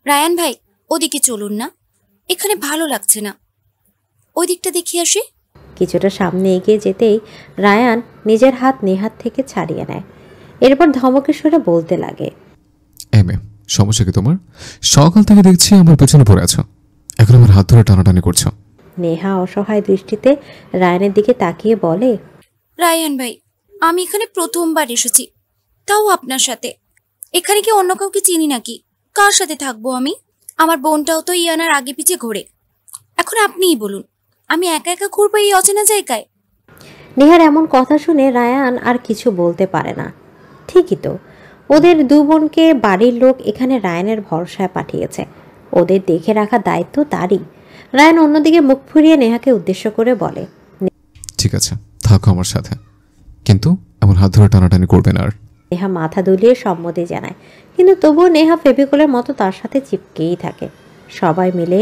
Ryan ভাই, ওদিকে চলুন না, এখানে ভালো লাগছে না, ওই দিকটা দেখিয়ে আসি। কিছুটা সামনে এগিয়ে যেতেই রায়ান নিজের হাত নেহাত থেকে ছাড়িয়ে নেয়। এরপর ধমকের সুরে বলতে লাগে, এমএ, সমস্যা কি তোমার? সকাল থেকে দেখছি আমার পেছনে পড়ে আছো, এখন আমার হাত ধরে টানাটানি করছো। নেহা অসহায় দৃষ্টিতে রায়ানের দিকে তাকিয়ে বলে, রায়ান ভাই, আমি এখানে প্রথমবার এসেছি, তাও আপনার সাথে। এখানে কি অন্য কাউকে চিনি নাকি? কার সাথে থাকবো আমি? আমার বোনটাও তো ইয়ানার আগে পিছে ঘোরে। এখন আপনিই বলুন, আমি একা একা ঘুরবো এই অচেনা জায়গায়? নেহার এমন কথা শুনে রায়ান আর কিছু বলতে পারে না। ঠিকই তো, ওদের দু বোনকে বাড়ির লোক এখানে রায়ানের ভরসায় পাঠিয়েছে, ওদের দেখে রাখার দায়িত্ব তারই। রায়ান অন্যদিকে মুখ ফুরিয়ে নেহাকে উদ্দেশ্য করে বলে, ঠিক আছে, থাকো আমার সাথে, কিন্তু এমন হাত ধরে টানাটানি করবে না আর। নেহা মাথা দুলিয়ে সম্মতি জানায়, কিন্তু তবুও নেহা ফেভিকলের মতো তার সাথে চিপকেই থাকে। সবাই মিলে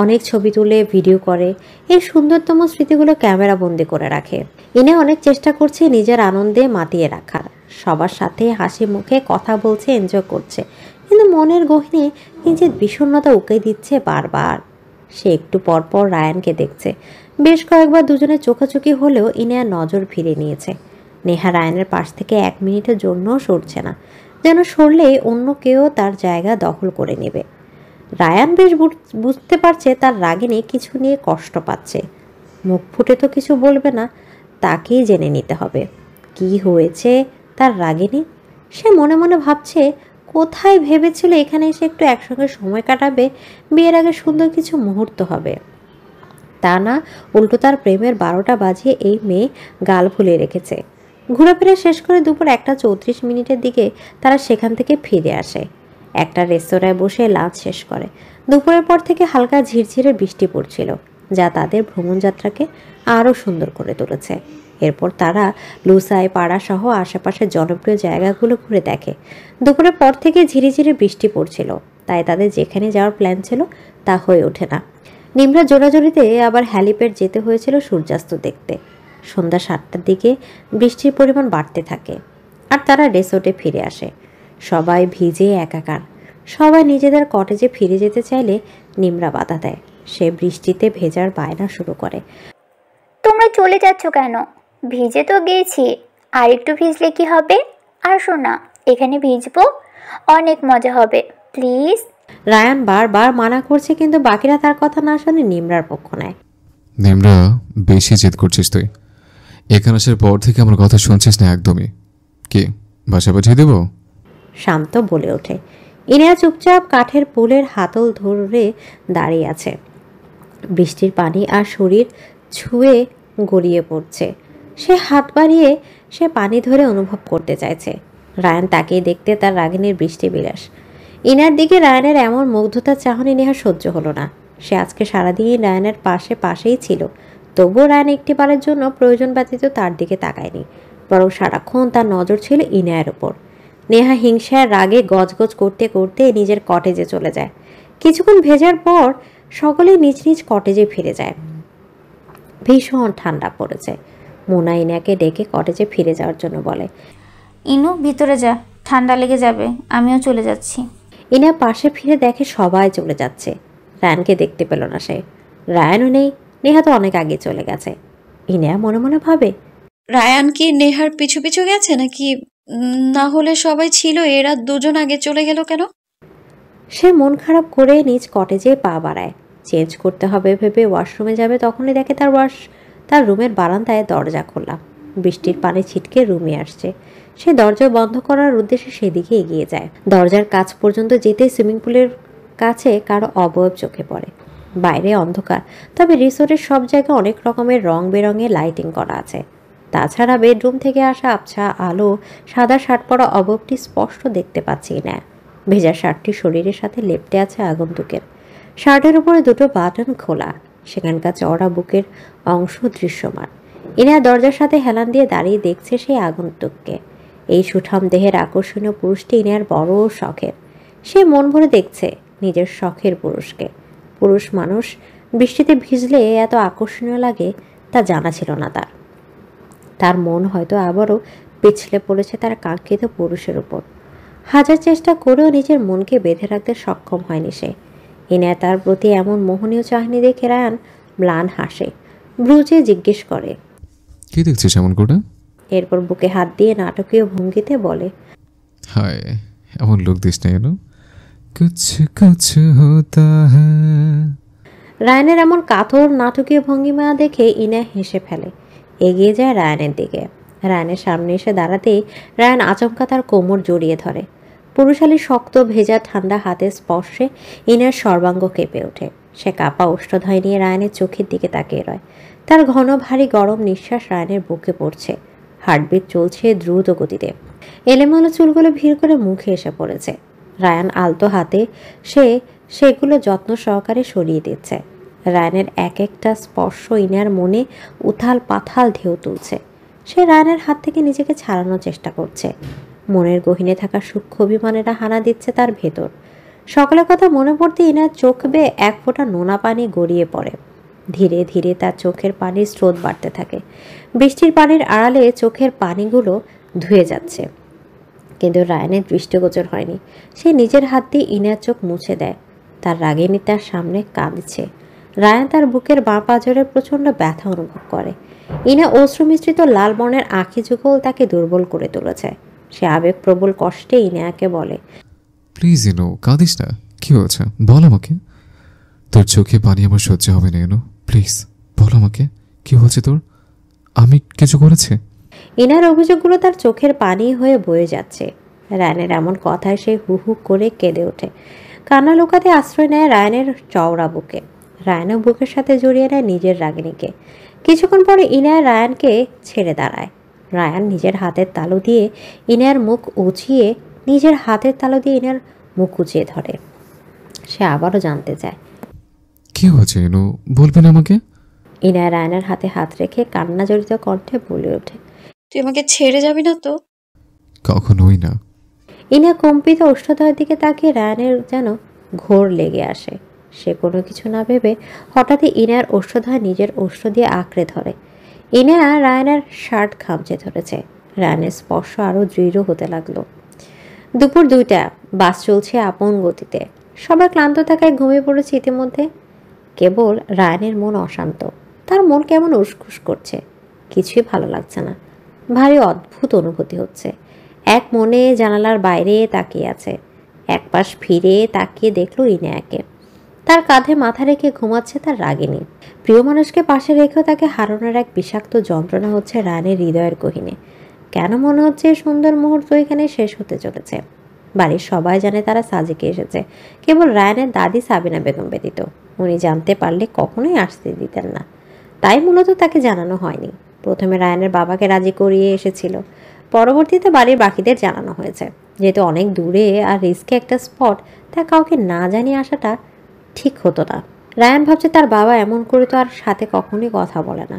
অনেক ছবি তুলে ভিডিও করে, এই সুন্দরতম স্মৃতিগুলো ক্যামেরা বন্দি করে রাখে। ইনে অনেক চেষ্টা করছে নিজের আনন্দে মাতিয়ে রাখার, সবার সাথে হাসি মুখে কথা বলছে, এনজয় করছে, কিন্তু মনের গহীনে নিজের বিষণ্ণতা উকে দিচ্ছে বারবার। সে একটু পরপর রায়ানকে দেখছে, বেশ কয়েকবার দুজনে চোখাচোখি হলেও ইনে আর নজর ফিরে নিয়েছে। নেহা রায়ানের পাশ থেকে 1 মিনিটের জন্যও সরছে না, যেন সরলে অন্য কেউ তার জায়গা দখল করে নেবে। রায়ান বেশ বুঝতে পারছে তার রাগিনী কিছু নিয়ে কষ্ট পাচ্ছে। মুখ ফুটে তো কিছু বলবে না, তাকেই জেনে নিতে হবে কি হয়েছে তার রাগিনী। সে মনে মনে ভাবছে, কোথায় ভেবেছিল এখানে এসে একটু একসঙ্গে সময় কাটাবে, বিয়ের আগে সুন্দর কিছু মুহূর্ত হবে। তা না, উল্টো তার প্রেমের 12টা বাজিয়ে এই মেয়ে গাল ফুলে রেখেছে। ঘোরাফেরা শেষ করে দুপুর 1:34 দিকে তারা সেখান থেকে ফিরে আসে। একটা রেস্তোরাঁয় বসে লাঞ্চ শেষ করে। দুপুরের পর থেকে হালকা ঝিরঝিরে বৃষ্টি পড়ছিল, যা তাদের ভ্রমণযাত্রাকে আরও সুন্দর করে তুলেছে। এরপর তারা লুসাই পাড়া সহ আশেপাশের জনপ্রিয় জায়গাগুলো ঘুরে দেখে। দুপুরের পর থেকে ঝিরিঝিরি বৃষ্টি পড়ছিল, তাই তাদের যেখানে যাওয়ার প্ল্যান ছিল তা হয়ে ওঠে না। নিমরা জোড়াজোড়িতে আবার হ্যালিপ্যাড যেতে হয়েছিল সূর্যাস্ত দেখতে। সন্ধ্যা 7টার দিকে বৃষ্টির পরিমাণ বাড়তে থাকে, আর তারা রিসোর্টে ফিরে আসে। সবাই ভিজে একাকার। সবাই নিজেদের কটেজে ফিরে যেতে চাইলে নিমরা বাধা দেয়। সে বৃষ্টিতে ভেজার বায়না শুরু করে। তোমরা চলে যাচ্ছ কেন? ভিজে তো গেছি, আর একটু ভিজলে কি হবে? আসো না, এখানে ভিজবো, অনেক মজা হবে, প্লিজ। রায়ান বারবার মানা করছে, কিন্তু বাকিরা তার কথা না শুনে নিমরার পক্ষ নেয়। নেমরা, বেশি জেদ করছিস তুই। এখানে আসার পর থেকে আমার কথা শুনছিস না একদমই। কি, বাসা পাঠিয়ে দেবো? শান্ত বলে ওঠে। ইনিয়া চুপচাপ কাঠের পুলের হাতল ধরে দাঁড়িয়ে আছে। বৃষ্টির পানি আর শরীর ছুঁয়ে গড়িয়ে পড়ছে। সে হাত বাড়িয়ে সে পানি ধরে অনুভব করতে চাইছে। রায়ান তাকিয়ে দেখতে তার রাগিনীর বৃষ্টি বিলাস। ইনার দিকে রায়ানের এমন মুগ্ধতার চাহনি নেহা সহ্য হলো না। সে আজকে সারাদিন রায়ানের পাশেই ছিল, তবুও রায়ান একটিবারের জন্য প্রয়োজন ব্যতীত তার দিকে তাকায়নি, বরং সারাক্ষণ তার নজর ছিল ইনায়ের উপর। নেহা হিংসার রাগে গজগজ করতে করতে নিজের কটেজে চলে যায়। কিছুক্ষণ ভেজার পর সকলেই নিজ নিজ কটেজে ফিরে যায়। ভীষণ ঠান্ডা পড়েছে। মোনা ইনাকে ডেকে কটেজে ফিরে যাওয়ার জন্য বলে। ইনু, ভিতরে যা, ঠান্ডা লেগে যাবে, আমিও চলে যাচ্ছি। ইনা পাশে ফিরে দেখে সবাই চলে যাচ্ছে। রায়ানকে দেখতে পেল না সে। রায়ানও নেই, নেহা তো অনেক আগে চলে গেছে। ইনা মনে মনে ভাবে, রায়ান কি নেহার পিছু পিছু গেছে নাকি? না হলে সবাই ছিল, এরা দুজন আগে চলে গেল কেন? সে মন খারাপ করে নিজ কটেজে পা বাড়ায়। চেঞ্জ করতে হবে ভেবে ওয়াশরুমে যাবে, তখনই দেখে তার রুমের বারান্দায় দরজা খোলা। বৃষ্টির পানি ছিটকে রুমে আসছে। সে দরজা বন্ধ করার উদ্দেশ্যে সেদিকে এগিয়ে যায়। দরজার কাছ পর্যন্ত যেতে সুইমিং পুলের কাছে কারো অবয়ব চোখে পড়ে। বাইরে অন্ধকার, তবে রিসোর্টের সব জায়গায় অনেক রকমের রং বেরঙের লাইটিং করা আছে। তাছাড়া বেডরুম থেকে আসা আবছা আলো সাদা শার্ট পরা অবয়বটি স্পষ্ট দেখতে পাচ্ছি না। ভেজা শার্টটি শরীরের সাথে লেপ্টে আছে আগন্তুকের। শার্টের উপরে দুটো বাটন খোলা, সেখানকার চওড়া বুকের অংশ দৃশ্যমান। ইনা দরজার সাথে হেলান দিয়ে দাঁড়িয়ে দেখছে সেই আগন্তুককে। এই সুঠাম দেহের আকর্ষণীয় পুরুষটি ইনার বড় শখের। সে মন ভরে দেখছে নিজের শখের পুরুষকে। পুরুষ মানুষ বৃষ্টিতে ভিজলে এত আকর্ষণীয় লাগে তা জানা ছিল না তার। তার মন হয়তো আবারও পিছলে পড়েছে তার কাঙ্ক্ষিত পুরুষের উপর। হাজার চেষ্টা করেও নিজের মনকে বেঁধে রাখতে সক্ষম হয়নি সে। ইনায়া তার প্রতি এমন মোহনীয় চাহনি দেখে রায়ান ম্লান হাসে, ব্রুজে জিজ্ঞেস করে, কি দেখছিস এমন করে? এরপর বুকে হাত দিয়ে নাটকীয় ভঙ্গিতে বলে, হায়, এমন লোক দিস না কেন? কুছ কুছ হোতা হ্যায়। রায়ানের এমন কাতর নাটকীয় ভঙ্গিমা দেখে ইনা হেসে ফেলে, এগিয়ে যায় রায়ানের দিকে। রায়ানের সামনে এসে দাঁড়াতেই রায়ান আচমকা তার কোমর জড়িয়ে ধরে। পুরুষালী শক্ত ভেজা ঠান্ডা হাতের স্পর্শে ইনার সর্বাঙ্গ কেঁপে ওঠে। সে কাপা ওষ্ঠধয় নিয়ে রায়ানের চোখের দিকে তাকিয়ে রয়। তার ঘন ভারী গরম নিঃশ্বাস রায়ানের বুকে পড়ছে, হার্টবিট চলছে দ্রুত গতিতে। এলোমেলো চুলগুলো ভিড় করে মুখে এসে পড়েছে। রায়ান আলতো হাতে সেগুলো যত্ন সহকারে সরিয়ে দিচ্ছে। রায়ানের এক একটা স্পর্শ ইনার মনে উথাল পাথাল ঢেউ তুলছে। সে রায়ানের হাত থেকে নিজেকে ছাড়ানোর চেষ্টা করছে। মনের গহীনে থাকা সূক্ষ্ম অভিমানেরা হানা দিচ্ছে তার ভেতর। সকলের কথা মনে পড়তে ইনার চোখ বেয়ে এক ফোঁটা নোনা পানি গড়িয়ে পড়ে। ধীরে ধীরে তার চোখের পানির স্রোত বাড়তে থাকে। বৃষ্টির পানির আড়ালে চোখের পানিগুলো ধুয়ে যাচ্ছে, কিন্তু রায়ানের দৃষ্টিগোচর হয়নি। সে নিজের হাত দিয়ে ইনার চোখ মুছে দেয়। তার রাগিনী তার সামনে কাঁদছে। রায়ান তার বুকের বাঁ পাঁজরে প্রচণ্ড ব্যথা অনুভব করে। ইনা অশ্রু মিশ্রিত লাল বর্ণের আঁখি যুগল তাকে দুর্বল করে তুলেছে। সে আবেগপ্রবল কষ্টে ইনায়াকে বলে, প্লিজ ইনো, কাঁদিস না। কি হয়েছে বল আমাকে। তোর চোখে পানি আমার সহ্য হবে না এনো, প্লিজ বল আমাকে, কি হয়েছে তোর? আমি কিছু করেছি? ইনার অভিযোগগুলো তার চোখের পানি হয়ে বয়ে যাচ্ছে। রায়ানের এমন কথায় সে হু হু করে কেঁদে ওঠে। কান্না লুকাতে আশ্রয় নেয় রায়ানের চওড়া বুকে। রায়ানও বুকের সাথে জড়িয়ে নেয় নিজের রাগিনীকে। কিছুক্ষণ পরে ইনায়া রায়ানকে ছেড়ে দাঁড়ায়। রায়ান নিজের হাতের তালু দিয়ে ইনার মুখ উঁচিয়ে ধরে। সে আবারও জানতে চায়, কি হয়েছে এনো, বলবেন আমাকে? ইনায়া রায়ানের হাতে হাত রেখে কান্না জড়িত কণ্ঠে বলে ওঠে, তুই আমাকে ছেড়ে যাবি না তো? কখনোই না। ইনা কম্পিত ওষ্ঠদ্বয়ের দিকে তাকিয়ে রায়ানের যেন ঘোর লেগে আসে। সে কোনো কিছু না ভেবে হঠাৎই ইনার ওষ্ঠদ্বয় নিজের ওষ্ঠ দিয়ে আঁকড়ে ধরে। ইনা রায়ানের শার্ট খামচে ধরেছে। রায়ানের স্পর্শ আরও দৃঢ় হতে লাগলো। দুপুর 2টা, বাস চলছে আপন গতিতে। সবাই ক্লান্ত থাকায় ঘুমিয়ে পড়েছে ইতিমধ্যে। কেবল রায়ানের মন অশান্ত। তার মন কেমন উসখুস করছে, কিছুই ভালো লাগছে না। ভারী অদ্ভুত অনুভূতি হচ্ছে। এক মনে জানালার বাইরে তাকিয়ে আছে। এক পাশ ফিরে তাকিয়ে দেখলো ইনায়াকে। তার কাঁধে মাথা রেখে ঘুমাচ্ছে তার রাগিনী। প্রিয় মানুষকে পাশে রেখেও তাকে হারানোর এক বিষাক্ত যন্ত্রণা হচ্ছে রায়ানের হৃদয়ের গহীনে। কেন মনে হচ্ছে সুন্দর মুহূর্ত এখানে শেষ হতে চলেছে। বাড়ির সবাই জানে তারা সাজেকে এসেছে, কেবল রায়ানের দাদি সাবিনা বেগম ব্যতীত। উনি জানতে পারলে কখনোই আসতে দিতেন না, তাই মূলত তাকে জানানো হয়নি। প্রথমে রায়ানের বাবাকে রাজি করিয়ে এসেছিল, পরবর্তীতে বাড়ির বাকিদের জানানো হয়েছে। যেহেতু অনেক দূরে আর রিস্কে একটা স্পট, তা কাউকে না জানিয়ে আসাটা ঠিক হতো না। রায়ান ভাবছে তার বাবা এমন করে তো আর সাথে কখনোই কথা বলে না,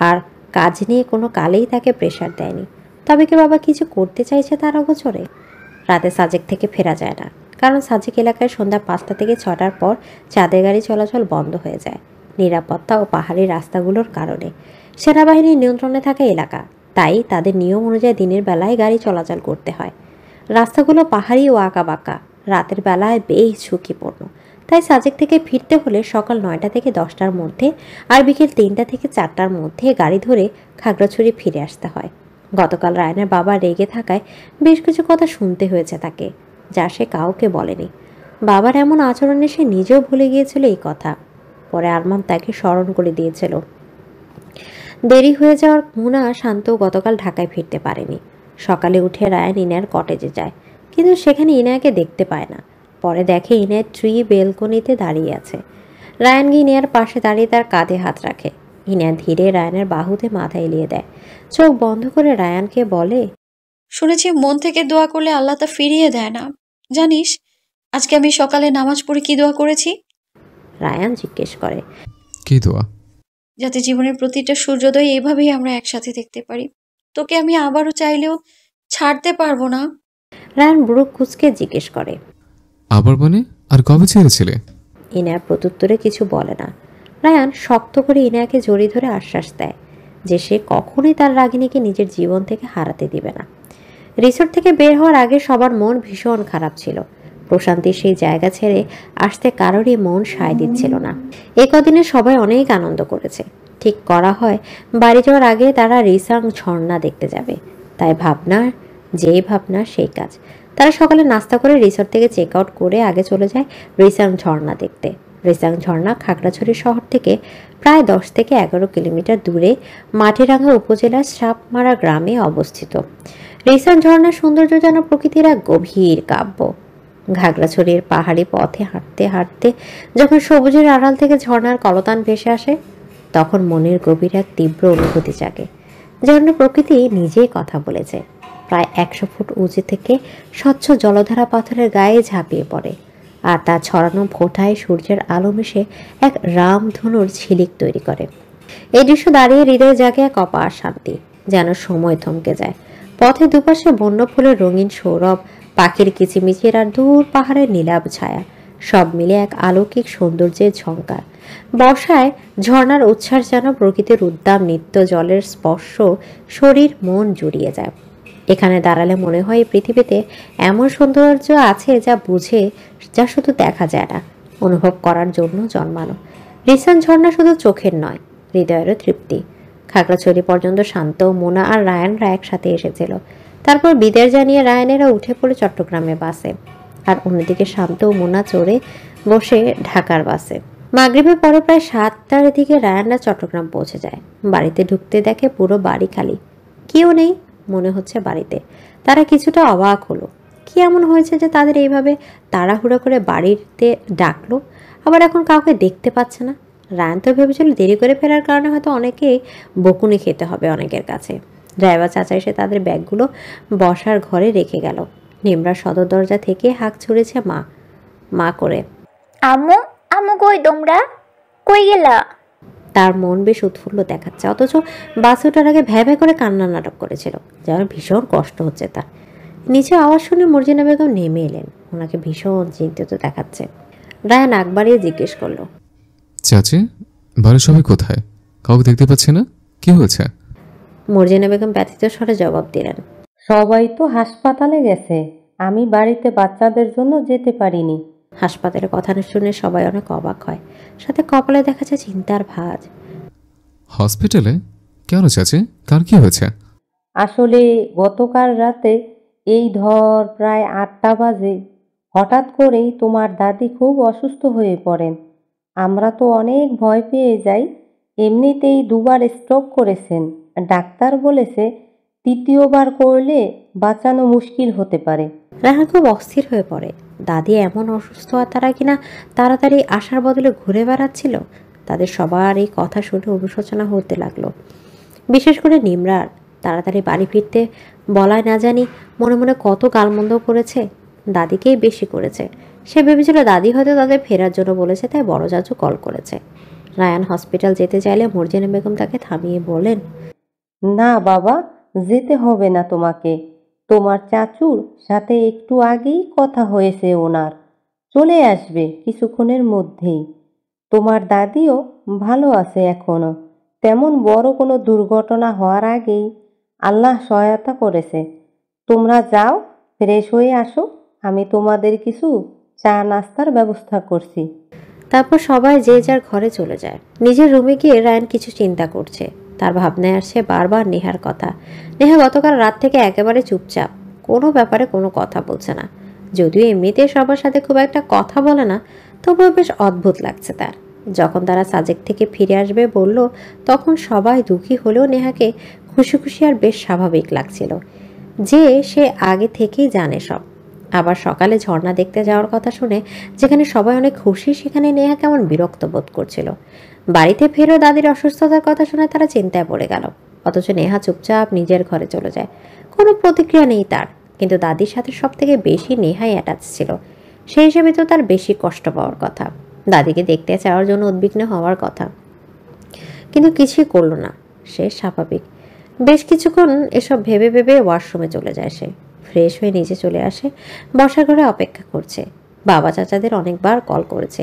আর কাজ নিয়ে কোনো কালেই তাকে প্রেশার দেয়নি। তবে কি বাবা কিছু করতে চাইছে তার অগোচরে? রাতে সাজেক থেকে ফেরা যায় না, কারণ সাজেক এলাকায় সন্ধ্যা 5টা থেকে 6টার পর চাঁদের গাড়ি চলাচল বন্ধ হয়ে যায়, নিরাপত্তা ও পাহাড়ি রাস্তাগুলোর কারণে। সেনাবাহিনীর নিয়ন্ত্রণে থাকা এলাকা, তাই তাদের নিয়ম অনুযায়ী দিনের বেলায় গাড়ি চলাচল করতে হয়। রাস্তাগুলো পাহাড়ি ও আঁকাবাঁকা, রাতের বেলায় বেশ ঝুঁকিপূর্ণ। তাই সাজেক থেকে ফিরতে হলে সকাল 9টা থেকে 10টার মধ্যে আর বিকেল 3টা থেকে 4টার মধ্যে গাড়ি ধরে খাগড়াছড়ি ফিরে আসতে হয়। গতকাল রায়ানের বাবা রেগে থাকায় বেশ কিছু কথা শুনতে হয়েছে তাকে, যা সে কাউকে বলেনি। বাবার এমন আচরণে সে নিজেও ভুলে গিয়েছিল এই কথা। পরে আরমান তাকে স্মরণ করে দিয়েছিল। দেরি হয়ে যাওয়ার মুনা শান্ত গতকাল ঢাকায় ফিরতে পারেনি। সকালে উঠে রায়ান ইনার কটেজে যায়, কিন্তু সেখানে ইনায়াকে দেখতে পায় না। পরে দেখে ইনার ট্রি বেলকনিতে দাঁড়িয়ে আছে। রায়ান গিয়ে ইনার পাশে দাঁড়িয়ে তার কাঁধে হাত রাখে। ইনা ধীরে রায়ানের বাহুতে মাথা এলিয়ে দেয়। চোখ বন্ধ করে রায়ানকে বলে, শুনেছি মন থেকে দোয়া করলে আল্লাহ তা ফিরিয়ে দেয় না। জানিস আজকে আমি সকালে নামাজ পড়ে কি দোয়া করেছি? রায়ান জিজ্ঞেস করে, কি দোয়া? যাতে জীবনের প্রতিটা সূর্যোদয় এইভাবেই আমরা একসাথে দেখতে পারি। তোকে আমি আবারও চাইলেও ছাড়তে পারবো না। রায়ান বুড়ো কুচকে জিজ্ঞেস করে, আবার মানে? আর কবে ছেড়েছিলে? ইনার প্রত্যুত্তরে কিছু বলে না। রায়ান শক্ত করে ইনায়াকে জড়িয়ে ধরে আশ্বাস দেয় যে সে কখনোই তার রাগিনীকে নিজের জীবন থেকে হারাতে দিবে না। রিসোর্ট থেকে বের হওয়ার আগে সবার মন ভীষণ খারাপ ছিল। প্রশান্তির সেই জায়গা ছেড়ে আসতে কারোরই মন সায় দিচ্ছিল না। এই কদিনে সবাই অনেক আনন্দ করেছে। ঠিক করা হয় বাড়ি যাওয়ার আগে তারা রিসাং ঝর্ণা দেখতে যাবে। তাই যেই ভাবনা সেই কাজ। তারা সকালে নাস্তা করে রিসোর্ট থেকে চেক আউট করে আগে চলে যায় রিসাং ঝর্ণা দেখতে। রিসাং ঝর্ণা খাগড়াছড়ি শহর থেকে প্রায় 10 থেকে 11 কিলোমিটার দূরে মাটিরাঙ্গা উপজেলার সাপমারা গ্রামে অবস্থিত। রিসাং ঝর্ণার সৌন্দর্য যেন প্রকৃতির এক গভীর কাব্য। খাগড়াছড়ির পাহাড়ি পথে হাঁটতে হাঁটতে যখন সবুজের আড়াল থেকে ঝর্ণার কলতান ভেসে আসে, তখন মনের গভীর এক তীব্র অনুভূতি জাগে, যেন প্রকৃতি নিজেই কথা বলেছে। প্রায় 100 ফুট উঁচু থেকে স্বচ্ছ জলধারা পাথরের গায়ে ঝাঁপিয়ে পড়ে, আর তার ছড়ানো ফোঁটায় সূর্যের আলো মিশে এক রামধনুর ঝিলিক তৈরি করে। এই দৃশ্য দাঁড়িয়ে হৃদয়ে জাগে এক অপার শান্তি, যেন সময় থমকে যায়। পথে দুপাশে বন্য ফুলের রঙিন সৌরভ, পাখির কিচিমিচির আর দূর পাহাড়ের নীলাভ ছায়া, সব মিলে এক অলৌকিক সৌন্দর্যের ঝঙ্কার। বর্ষায় ঝর্ণার উচ্ছ্বাস যেন প্রকৃতির উদ্দাম নিত্য জলের স্পর্শ শরীর মন জুড়িয়ে যায়। এখানে দাঁড়ালে মনে হয় এই পৃথিবীতে এমন সৌন্দর্য আছে যা শুধু দেখা যায় না, অনুভব করার জন্য জন্মানো। রিসাং ঝর্ণা শুধু চোখের নয়, হৃদয়েরও তৃপ্তি। খাগড়াছড়ি পর্যন্ত শান্ত, মোনা আর রায়ানরা একসাথে এসেছিল। তারপর বিদায় জানিয়ে রায়ানেরা উঠে পড়ে চট্টগ্রামের বাসে, আর অন্যদিকে শান্ত ও মোনা চড়ে বসে ঢাকার বাসে। মাগরিবের পরে প্রায় 7টার দিকে রায়ানরা চট্টগ্রাম পৌঁছে যায়। বাড়িতে ঢুকতে দেখে পুরো বাড়ি খালি, কেউ নেই মনে হচ্ছে বাড়িতে। তারা কিছুটা অবাক হলো, কি এমন হয়েছে যে তাদের এইভাবে তাড়াহুড়ো করে বাড়িতে ডাকলো, আবার এখন কাউকে দেখতে পাচ্ছে না। রায়ান তো ভেবেছিল দেরি করে ফেরার কারণে হয়তো অনেকেই বকুনি খেতে হবে অনেকের কাছে। ড্রাইভার চাচা এসে তাদের ব্যাগগুলো বসার ঘরে রেখে গেল। নিমরা সদর দরজা থেকে হাঁক ছুড়েছে মা মা করে, আম্মু আম্মু কই তোমরা, কই গেলা? তার মন বেশ উৎফুল্ল দেখাচ্ছে, অথচ বাসে ওঠার আগে ভ্যা ভ্যা করে কান্না নাটক করেছিল, যেন ভীষণ কষ্ট হচ্ছে তার। নিচে আওয়াজ শুনে মর্জিনা বেগম নেমে এলেন, ওনাকে ভীষণ চিন্তিত দেখাচ্ছে। রায়ান আগ বাড়িয়ে জিজ্ঞেস করলো, চাচি, বাড়ির সবাই কোথায়? কাউকে দেখতে পাচ্ছি না, কি হয়েছে? মর্জিনা বেগম ব্যথিত স্বরে জবাব দিলেন, সবাই তো হাসপাতালে গেছে, আমি বাড়িতে বাচ্চাদের জন্য যেতে পারিনি। হাসপাতালের কথা শুনে সবাই অনেক অবাক হয়, সাথে কপালে দেখা যায় চিন্তার ভাঁজ। হসপিটালে কেন চাচি, কার কি হয়েছে? আসলে গতকাল রাতে প্রায় 8টা বাজে হঠাৎ করেই তোমার দাদি খুব অসুস্থ হয়ে পড়েন। আমরা তো অনেক ভয় পেয়ে যাই। এমনিতেই 2বার স্ট্রোক করেছেন। ডাক্তার বলেছে 3য়বার করলে বাঁচানো মুশকিল হতে পারে। রায়হান খুব অস্থির হয়ে পড়ে। দাদি এমন অসুস্থ আর তারা কিনা তাড়াতাড়ি আসার বদলে ঘুরে বেড়াচ্ছিল। তাদের সবার এই কথা শুনে অনুশোচনা হতে লাগলো, বিশেষ করে নিমরার। তাড়াতাড়ি বাড়ি ফিরতে বলায় না জানি মনে মনে কত গালমন্দ করেছে, দাদিকেই বেশি করেছে। সে ভেবেছিল দাদি হয়তো তাদের ফেরার জন্য বলেছে, তাই বড় চাচু কল করেছে। রায়ান হসপিটাল যেতে চাইলে মর্জিনা বেগম তাকে থামিয়ে বলেন, না বাবা, যেতে হবে না তোমাকে। তোমার চাচুর সাথে একটু আগেই কথা হয়েছে, ওনার চলে আসবে কিছুক্ষণের মধ্যেই। তোমার দাদিও ভালো আছে এখনো, তেমন বড় কোনো দুর্ঘটনা হওয়ার আগেই আল্লাহ সহায়তা করেছে। তোমরা যাও, ফ্রেশ হয়ে আসো, আমি তোমাদের কিছু চা নাস্তার ব্যবস্থা করছি। তারপর সবাই যে যার ঘরে চলে যায়। নিজের রুমে গিয়ে রায়ান কিছু চিন্তা করছে। তার ভাবনায় আসছে বারবার নেহার কথা। নেহা গতকাল রাত থেকে একেবারে চুপচাপ, কোনো ব্যাপারে কোনো কথা বলছে না। যদিও এমনিতে সবার সাথে খুব একটা কথা বলে না, তবুও বেশ অদ্ভুত লাগছে তার। যখন তারা সাজেক থেকে ফিরে আসবে বলল, তখন সবাই দুঃখী হলেও নেহাকে খুশি খুশি আর বেশ স্বাভাবিক লাগছিল, যে সে আগে থেকেই জানে সব। আবার সকালে ঝর্ণা দেখতে যাওয়ার কথা শুনে যেখানে সবাই অনেক খুশি, সেখানে নেহা কেমন বিরক্ত বোধ করছিল। বাড়িতে ফেরো দাদির অসুস্থতার কথা শুনে তারা চিন্তায় পড়ে গেল, অথচ নেহা চুপচাপ নিজের ঘরে চলে যায়। কোনো প্রতিক্রিয়া নেই তার, কিন্তু দাদির সাথে সব থেকে বেশি নেহাই অ্যাটাচ ছিল। সেই হিসেবে তো তার বেশি কষ্ট পাওয়ার কথা, দাদিকে দেখতে চাওয়ার জন্য উদ্বিগ্ন হওয়ার কথা, কিন্তু কিছুই করলো না। সে স্বাভাবিক। বেশ কিছুক্ষণ এসব ভেবে ভেবে ওয়াশরুমে চলে যায় সে। ফ্রেশ হয়ে নিচে চলে আসে, বসার ঘরে অপেক্ষা করছে। বাবা চাচাদের অনেকবার কল করেছে,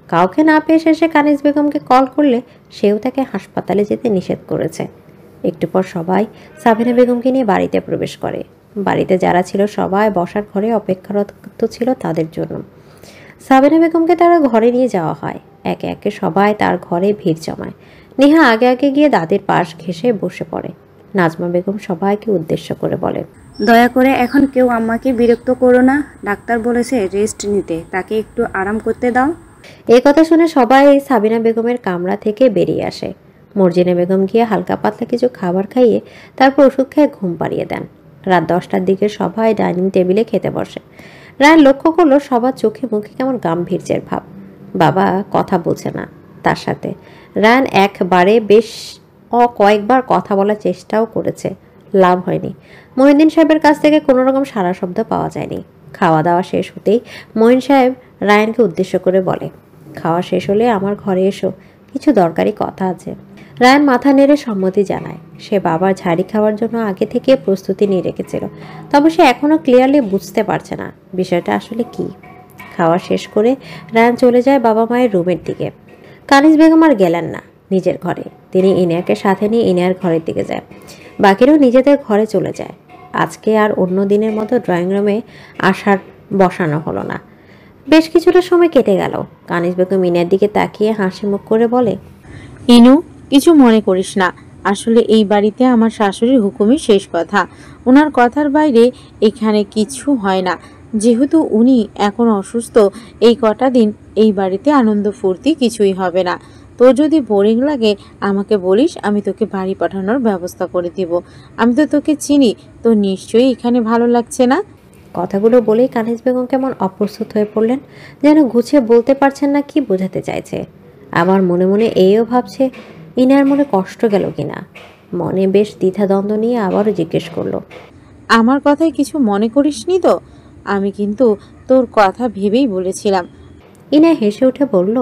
কাউকে না পেয়ে শেষে কানিজ বেগমকে কল করলে সেও তাকে হাসপাতালে যেতে নিষেধ করেছে। একটু পর সবাই সাবিনা বেগমকে নিয়ে বাড়িতে প্রবেশ করে। বাড়িতে যারা ছিল সবাই বসার ঘরে অপেক্ষারত ছিল তাদের জন্য। সাবিনা বেগমকে তারা ঘরে নিয়ে যাওয়া হয়। একে একে সবাই তার ঘরে ভিড় জমায়। নেহা আগে আগে গিয়ে দাদির পাশ ঘেঁষে বসে পড়ে। নাজমা বেগম সবাইকে উদ্দেশ্য করে বলে, দয়া করে এখন কেউ আমাকে বিরক্ত করো না। ডাক্তার বলেছে রেস্ট নিতে, তাকে একটু আরাম করতে দাও। এই কথা শুনে সবাই সাবিনা বেগমের কামরা থেকে বেরিয়ে আসে। মর্জিনা বেগম গিয়ে হালকা পাতলা কিছু খাবার খাইয়ে তারপর ওষুধ খেয়ে ঘুম পাড়িয়ে দেন। রাত 10টার দিকে সবাই ডাইনিং টেবিলে খেতে বসে। রায় লক্ষ্য করলো সবার চোখে মুখে কেমন গাম্ভীর্যের ভাব। বাবা কথা বলছে না তার সাথে। রায়ান একবারে বেশ কয়েকবার কথা বলার চেষ্টাও করেছে, লাভ হয়নি। মহিউদ্দিন সাহেবের কাছ থেকে কোনো রকম সারা শব্দ পাওয়া যায়নি। খাওয়া দাওয়া শেষ হতেই মঈন সাহেব রায়ানকে উদ্দেশ্য করে বলে, খাওয়া শেষ হলে আমার ঘরে এসো, কিছু দরকারি কথা আছে। রায়ান মাথা নেড়ে সম্মতি জানায়। সে বাবার ঝাড়ি খাওয়ার জন্য আগে থেকে প্রস্তুতি নিয়ে রেখেছিল, তবে সে এখনও ক্লিয়ারলি বুঝতে পারছে না বিষয়টা আসলে কি। খাওয়া শেষ করে রায়ান চলে যায় বাবা মায়ের রুমের দিকে। কানিজ বেগম আর গেলেন না নিজের ঘরে। তিনি ইনিয়াকে সাথে নিয়ে ইনিয়ার ঘরের দিকে যায়। বাকিরাও নিজেদের ঘরে চলে যায়। আজকে আর অন্য দিনের মতো ড্রয়িং রুমে আসার বসানো হলো না। বেশ কিছুটা সময় কেটে গেল। কানিজ বেগম ইনিয়ার দিকে তাকিয়ে হাসি মুখ করে বলে, ইনু, কিছু মনে করিস না। আসলে এই বাড়িতে আমার শাশুড়ির হুকুমই শেষ কথা। ওনার কথার বাইরে এখানে কিছু হয় না। যেহেতু উনি এখন অসুস্থ, এই কটা দিন এই বাড়িতে আনন্দ ফুর্তি কিছুই হবে না। তোর যদি বোরিং লাগে আমাকে বলিস, আমি তোকে বাড়ি পাঠানোর ব্যবস্থা করে দিব। আমি তো তোকে চিনি, তোর নিশ্চয়ই এখানে ভালো লাগছে না। কথাগুলো বলেই কানিজ বেগম কেমন অপ্রস্তুত হয়ে পড়লেন, যেন গুছিয়ে বলতে পারছেন না কি বোঝাতে চাইছে। আবার মনে মনে এইও ভাবছে ইনার মনে কষ্ট গেল কিনা। মনে বেশ দ্বিধাদ্বন্দ্ব নিয়ে আবারও জিজ্ঞেস করলো, আমার কথায় কিছু মনে করিসনি তো? আমি কিন্তু তোর কথা ভেবেই বলেছিলাম। ইনা হেসে উঠে বলল,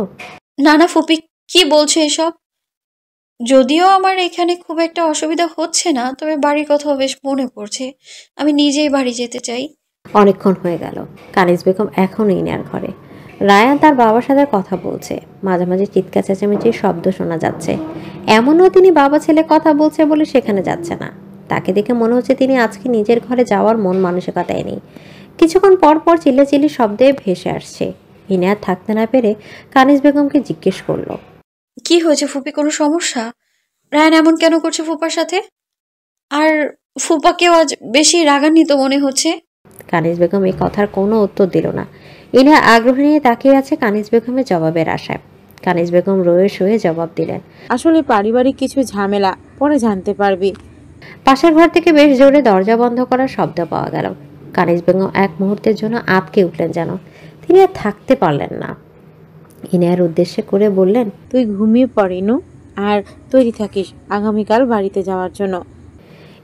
না না ফুপি, কি বলছো এসব? যদিও আমার এখানে খুব একটা অসুবিধা হচ্ছে না, তবে বাড়ির কথাও বেশ মনে পড়ছে। আমি নিজেই বাড়ি যেতে চাই। অনেকক্ষণ হয়ে গেল কানিজ বেগম এখনও ইনার ঘরে। রায়ান তার বাবার সাথে কথা বলছে। মাঝে মাঝে চিৎকার চেঁচামেচির শব্দ শোনা যাচ্ছে। এমনও তিনি বাবা ছেলে কথা বলছে বলে সেখানে যাচ্ছে না। তাকে দেখে মনে হচ্ছে তিনি আজকে নিজের ঘরে যাওয়ার মন মানসিকতায় নেই। কিছুক্ষণ পর পর চিল্লাচিল্লি শব্দে ভেসে আসছে। ইনার থাকতে না পেরে কানিজ বেগমকে জিজ্ঞেস করলো, কি হয়েছে ফুপি, কোনো সমস্যা? রায়ান এমন কেন করছে ফুপার সাথে? আর ফুপাকেও আজ বেশি রাগান্বিত মনে হচ্ছে। কানিজ বেগম এই কথার কোনো উত্তর দিল না। ইনা আগ্রহ নিয়ে তাকিয়ে আছে কানিজ বেগমের জবাবের আশায়। কানিজ বেগম রয়ে শুয়ে জবাব দিলেন, আসলে পারিবারিক কিছু ঝামেলা, পরে জানতে পারবি। পাশের ঘর থেকে বেশ জোরে দরজা বন্ধ করার শব্দ পাওয়া গেল। কানিজ বেগম এক মুহূর্তের জন্য আঁতকে উঠলেন যেন। তিনি আর থাকতে পারলেন না। ইনার উদ্দেশ্যে করে বললেন, তুই ঘুমিয়ে পড় ইনু, আর তৈরি থাকিস আগামীকাল বাড়িতে যাওয়ার জন্য।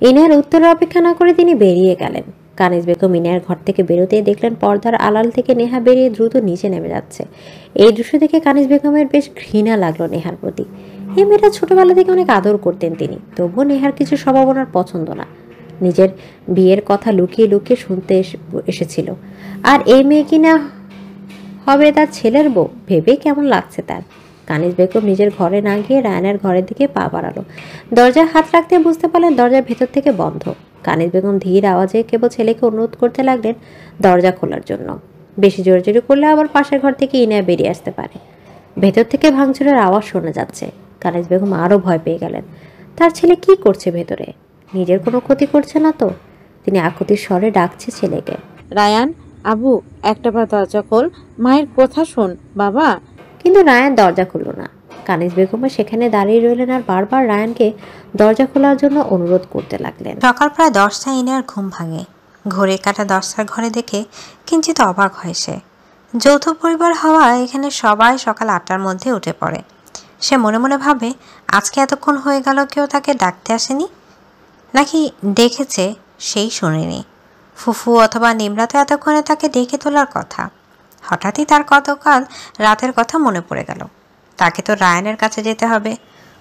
ইনার উত্তরের অপেক্ষা না করে তিনি বেরিয়ে গেলেন। কানিজ বেগম ইনার ঘর থেকে বেরোতেই দেখলেন পর্দার আড়াল থেকে নেহা বেরিয়ে দ্রুত নিচে নেমে যাচ্ছে। এই দৃশ্য দেখে কানিজ বেগমের বেশ ঘৃণা লাগলো নেহার প্রতি। এই মেয়েটা ছোটবেলা থেকে অনেক আদর করতেন তিনি, তবুও নেহার কিছু স্বভাব ওনার পছন্দ না। নিজের বিয়ের কথা লুকিয়ে লুকিয়ে শুনতে এসেছিল, আর এই মেয়ে কিনা হবে তার ছেলের বউ ভেবে কেমন লাগছে তার। কানিজ বেগম নিজের ঘরে না গিয়ে রায়ানের ঘরের দিকে পা বাড়ালো। দরজায় হাত রাখতে বুঝতে পারলেন দরজার ভেতর থেকে বন্ধ। কানিজ বেগম ধীর আওয়াজে কেবল ছেলেকে অনুরোধ করতে লাগলেন দরজা খোলার জন্য। বেশি জোরে জোরে করলে আবার পাশের ঘর থেকে ইনায় বেরিয়ে আসতে পারে। ভেতর থেকে ভাঙচুরের আওয়াজ শোনা যাচ্ছে। কানিজ বেগম আরও ভয় পেয়ে গেলেন। তার ছেলে কি করছে ভেতরে? নিজের কোনো ক্ষতি করছে না তো? তিনি আকুতির স্বরে ডাকছে ছেলেকে, রায়ান, আবু, একটা বার দরজা খোল, মায়ের কথা শোন বাবা। কিন্তু রায়ান দরজা খুলল না। কানিজ বেগমও সেখানে দাঁড়িয়ে রইলেন আর বারবার রায়ানকে দরজা খোলার জন্য অনুরোধ করতে লাগলেন। সকাল প্রায় 10টায় ইনার ঘুম ভাঙে। ঘড়ি কাটা 10টার ঘরে দেখে কিঞ্চিত অবাক হয় সে। যৌথ পরিবার হওয়া এখানে সবাই সকাল 8টার মধ্যে উঠে পড়ে। সে মনে মনে ভাবে আজকে এতক্ষণ হয়ে গেল কেউ তাকে ডাকতে আসেনি, নাকি ডেকেছে সেই শোনেনি। ফুফু অথবা নিমরা তো এতক্ষণে তাকে ডেকে তোলার কথা। হঠাৎই তার গতকাল রাতের কথা মনে পড়ে গেল। তাকে তো রায়ানের কাছে যেতে হবে।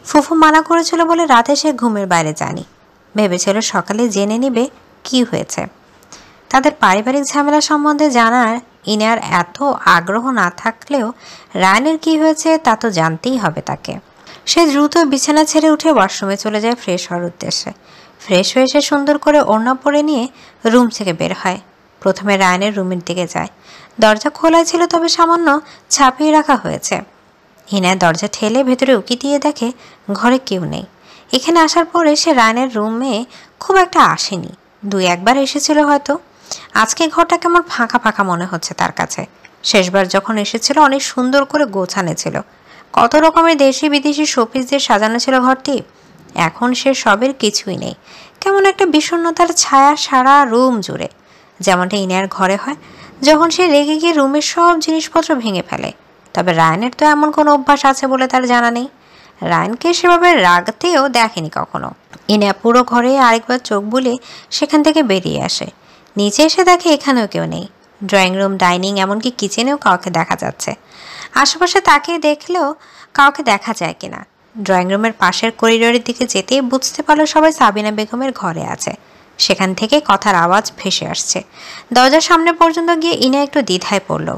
ফুফু মানা করেছিল বলে রাতে সে ঘুমের বাইরে যায়নি। ভেবেছিল সকালে জেনে নিবে কি হয়েছে। তাদের পারিবারিক ঝামেলা সম্বন্ধে জানার ইনার এত আগ্রহ না থাকলেও রায়ানের কি হয়েছে তা তো জানতেই হবে তাকে। সে দ্রুত বিছানা ছেড়ে উঠে ওয়াশরুমে চলে যায় ফ্রেশ হওয়ার উদ্দেশ্যে। ফ্রেশ হয়ে সে সুন্দর করে ওড়না পরে নিয়ে রুম থেকে বের হয়। প্রথমে রায়ানের রুমের দিকে যায়। দরজা খোলাই ছিল, তবে সামান্য ছাপিয়ে রাখা হয়েছে। ইনায়া দরজা ঠেলে ভেতরে উকি দিয়ে দেখে ঘরে কেউ নেই। এখানে আসার পরে সে রায়ানের রুমে খুব একটা আসেনি, 2-1বার এসেছিল হয়তো। আজকে ঘরটা কেমন ফাঁকা ফাঁকা মনে হচ্ছে তার কাছে। শেষবার যখন এসেছিল অনেক সুন্দর করে গোছানো ছিল, কত রকমের দেশি বিদেশি শোপিস দিয়ে সাজানো ছিল ঘরটি। এখন সে সবের কিছুই নেই, কেমন একটা বিষণ্ণতার ছায়া সারা রুম জুড়ে, যেমনটা ইনায়ার ঘরে হয় যখন সে রেগে গিয়ে রুমের সব জিনিসপত্র ভেঙে ফেলে। তবে রায়ানের তো এমন কোনো অভ্যাস আছে বলে তার জানা নেই। রায়ানকে সেভাবে রাগতেও দেখেনি কখনো। ইনায়া পুরো ঘরে আরেকবার চোখ বুলে সেখান থেকে বেরিয়ে আসে। নিচে এসে দেখে এখানেও কেউ নেই। ড্রয়িং রুম, ডাইনিং, এমনকি কিচেনেও কাউকে দেখা যাচ্ছে। আশেপাশে তাকিয়ে দেখলেও কাউকে দেখা যায় কিনা। ড্রয়িং রুমের পাশের করিডোরের দিকে যেতেই বুঝতে পারলো সবাই সাবিনা বেগমের ঘরে আছে। সেখান থেকে কথার আওয়াজ ভেসে আসছে। দরজার সামনে পর্যন্ত গিয়ে ইনায়া একটু দ্বিধায় পড়ল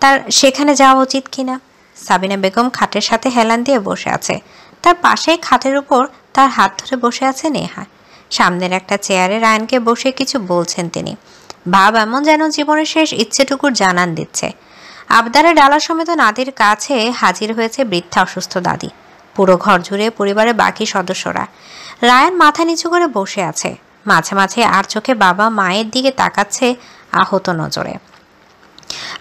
তার সেখানে যাওয়া উচিত কিনা। সাবিনা বেগম খাটের সাথে হেলান দিয়ে বসে আছে। তার পাশেই খাটের উপর তার হাত ধরে বসে আছে নেহা। সামনের একটা চেয়ারে রায়ানকে বসে কিছু বলছেন তিনি। ভাব এমন যেন জীবনের শেষ ইচ্ছেটুকুর জানান দিচ্ছে। আবদারে ডালা সমেত নাদির কাছে হাজির হয়েছে বৃদ্ধা অসুস্থ দাদি। পুরো ঘর জুড়ে পরিবারের বাকি সদস্যরা। রায়ান মাথা নিচু করে বসে আছে। মাঝে মাঝে আর চোখে বাবা মায়ের দিকে তাকাচ্ছে আহত নজরে।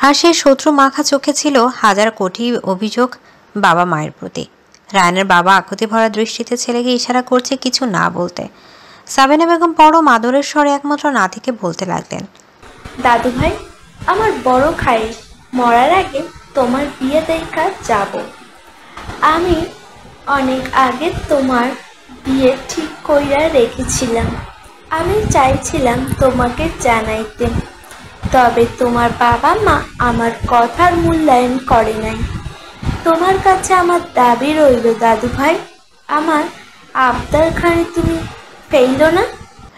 আর সেই শত্রু মাখা চোখে ছিল হাজার কোটি অভিযোগ বাবা মায়ের প্রতি। রায়ানের বাবা আকুতি ভরা দৃষ্টিতে ছেলেকে ইশারা করছে কিছু না বলতে। সাবিনা বেগম পরম আদরের স্বরে একমাত্র নাতিকে বলতে লাগলেন, দাদু ভাই, আমার বড় খাইশ, মরার আগে তোমার বিয়ে দেখা যাব। আমি অনেক আগে তোমার বিয়ে ঠিক কইরা রেখেছিলাম। আমি চাইছিলাম তোমাকে জানাইতে, তবে তোমার বাবা মা আমার কথার মূল্যায়ন করে নাই। তোমার কাছে আমার দাবি রইল দাদু ভাই, আমার আবদারখানে তুমি ফেললো না।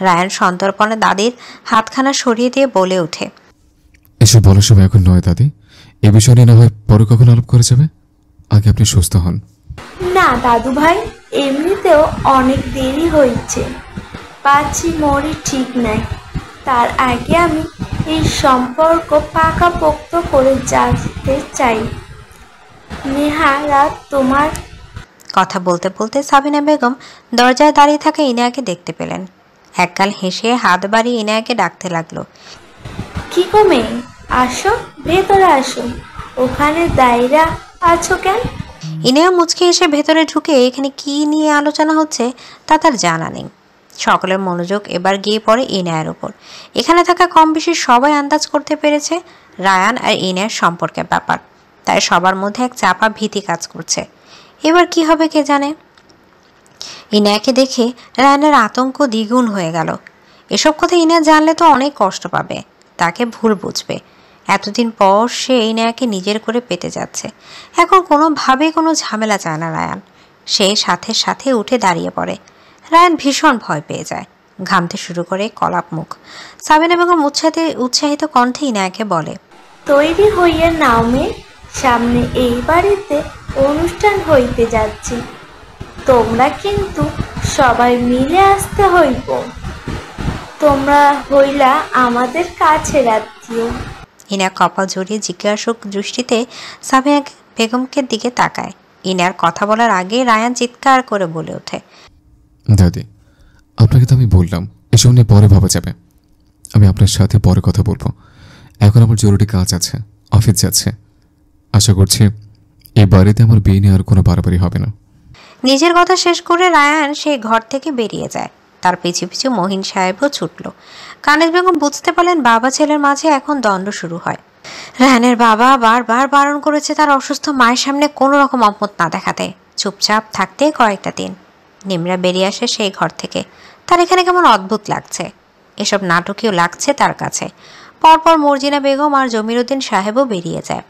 রায়ান সন্তর্পণে দাদির হাতখানা সরিয়ে দিয়ে বলে ওঠে, এসব বলার সময় এখন নয় দাদি, এ বিষয় নিয়ে না হয় পরে কখন আলাপ করা যাবে, আগে আপনি সুস্থ হন। না দাদু ভাই, এমনিতেও অনেক দেরি হয়েছে, পাচ্ছি মরি ঠিক নাই। তার আগে আমি এই সম্পর্ক পাকাপোক্ত করে যেতে চাই। নেহা, রাত তোমার। কথা বলতে বলতে সাবিনা বেগম দরজায় দাঁড়িয়ে থাকা ইনায়াকে দেখতে পেলেন। একগাল হেসে হাত বাড়িয়ে ইনায়াকে ডাকতে লাগলো, কি গো মেয়ে, আসো ভেতরে আসো, ওখানে দাঁড়িয়ে আছো কেন? ইনায়া মুচকে এসে ভেতরে ঢুকে এখানে কি নিয়ে আলোচনা হচ্ছে তা তার জানা নেই। সকলের মনোযোগ এবার গিয়ে পড়ে ইনায়ার উপর। এখানে থাকা কম বেশি সবাই আন্দাজ করতে পেরেছে রায়ান আর ইনায়ার সম্পর্কের ব্যাপার। তাই সবার মধ্যে এক চাপা ভীতি কাজ করছে। এবার কি হবে কে জানে। ইনায়াকে দেখে রায়ানের আতঙ্ক দ্বিগুণ হয়ে গেল। এসব কথা ইনায়া জানলে তো অনেক কষ্ট পাবে, তাকে ভুল বুঝবে। এতদিন পর সে ইনায়াকে নিজের করে পেতে যাচ্ছে। এখন কোনোভাবেই কোনো ঝামেলা চায় না রায়ান। সে সাথে সাথে উঠে দাঁড়িয়ে পড়ে। রায়ান ভীষণ ভয় পেয়ে যায়, ঘামতে শুরু করে কলাপ মুখ। সাবিনা বেগম উৎসাহিত কণ্ঠে ইনায়াকে বলে, তৈরি হইয়া নাও মেয়ে, সামনে এই বাড়িতে অনুষ্ঠান হইতে যাচ্ছে। তোমরা কিন্তু সবাই মিলে আসতে হইব। তোমরা হইলা আমাদের কাছের আত্মীয়। ইনা কপাল জড়িয়ে জিজ্ঞাসক দৃষ্টিতে সাবিনা বেগমকে দিকে তাকায়। ইনার কথা বলার আগে রায়ান চিৎকার করে বলে ওঠে, দাদি, আপনাকে তো আমি বললাম এসব নিয়ে পরে ভাবা যাবে। আমি আপনার সাথে পরে কথা বলবো। এখন আমার জরুরি কাজ আছে, অফিস যাচ্ছে। আশা করছি এই বাড়িতে আমার বিয়ে নিয়ে আর কোনো বাড়াবাড়ি হবে না। নিজের কথা শেষ করে রায়ান সেই ঘর থেকে বেরিয়ে যায়। তার পিছু পিছু মহিন সাহেবও ছুটল। কানিজ বেগম বুঝতে পারলেন বাবা ছেলের মাঝে এখন দ্বন্দ্ব শুরু হয়। রায়ানের বাবা বারবার বারণ করেছে তার অসুস্থ মায়ের সামনে কোনো রকম অপমত না দেখাতে, চুপচাপ থাকতে কয়েকটা দিন। নিমরা বেরিয়ে আসে সেই ঘর থেকে। তার এখানে কেমন অদ্ভুত লাগছে, এসব নাটকীয় লাগছে তার কাছে। পরপর মর্জিনা বেগম আর জমিরুদ্দিন সাহেবও বেরিয়ে যায়।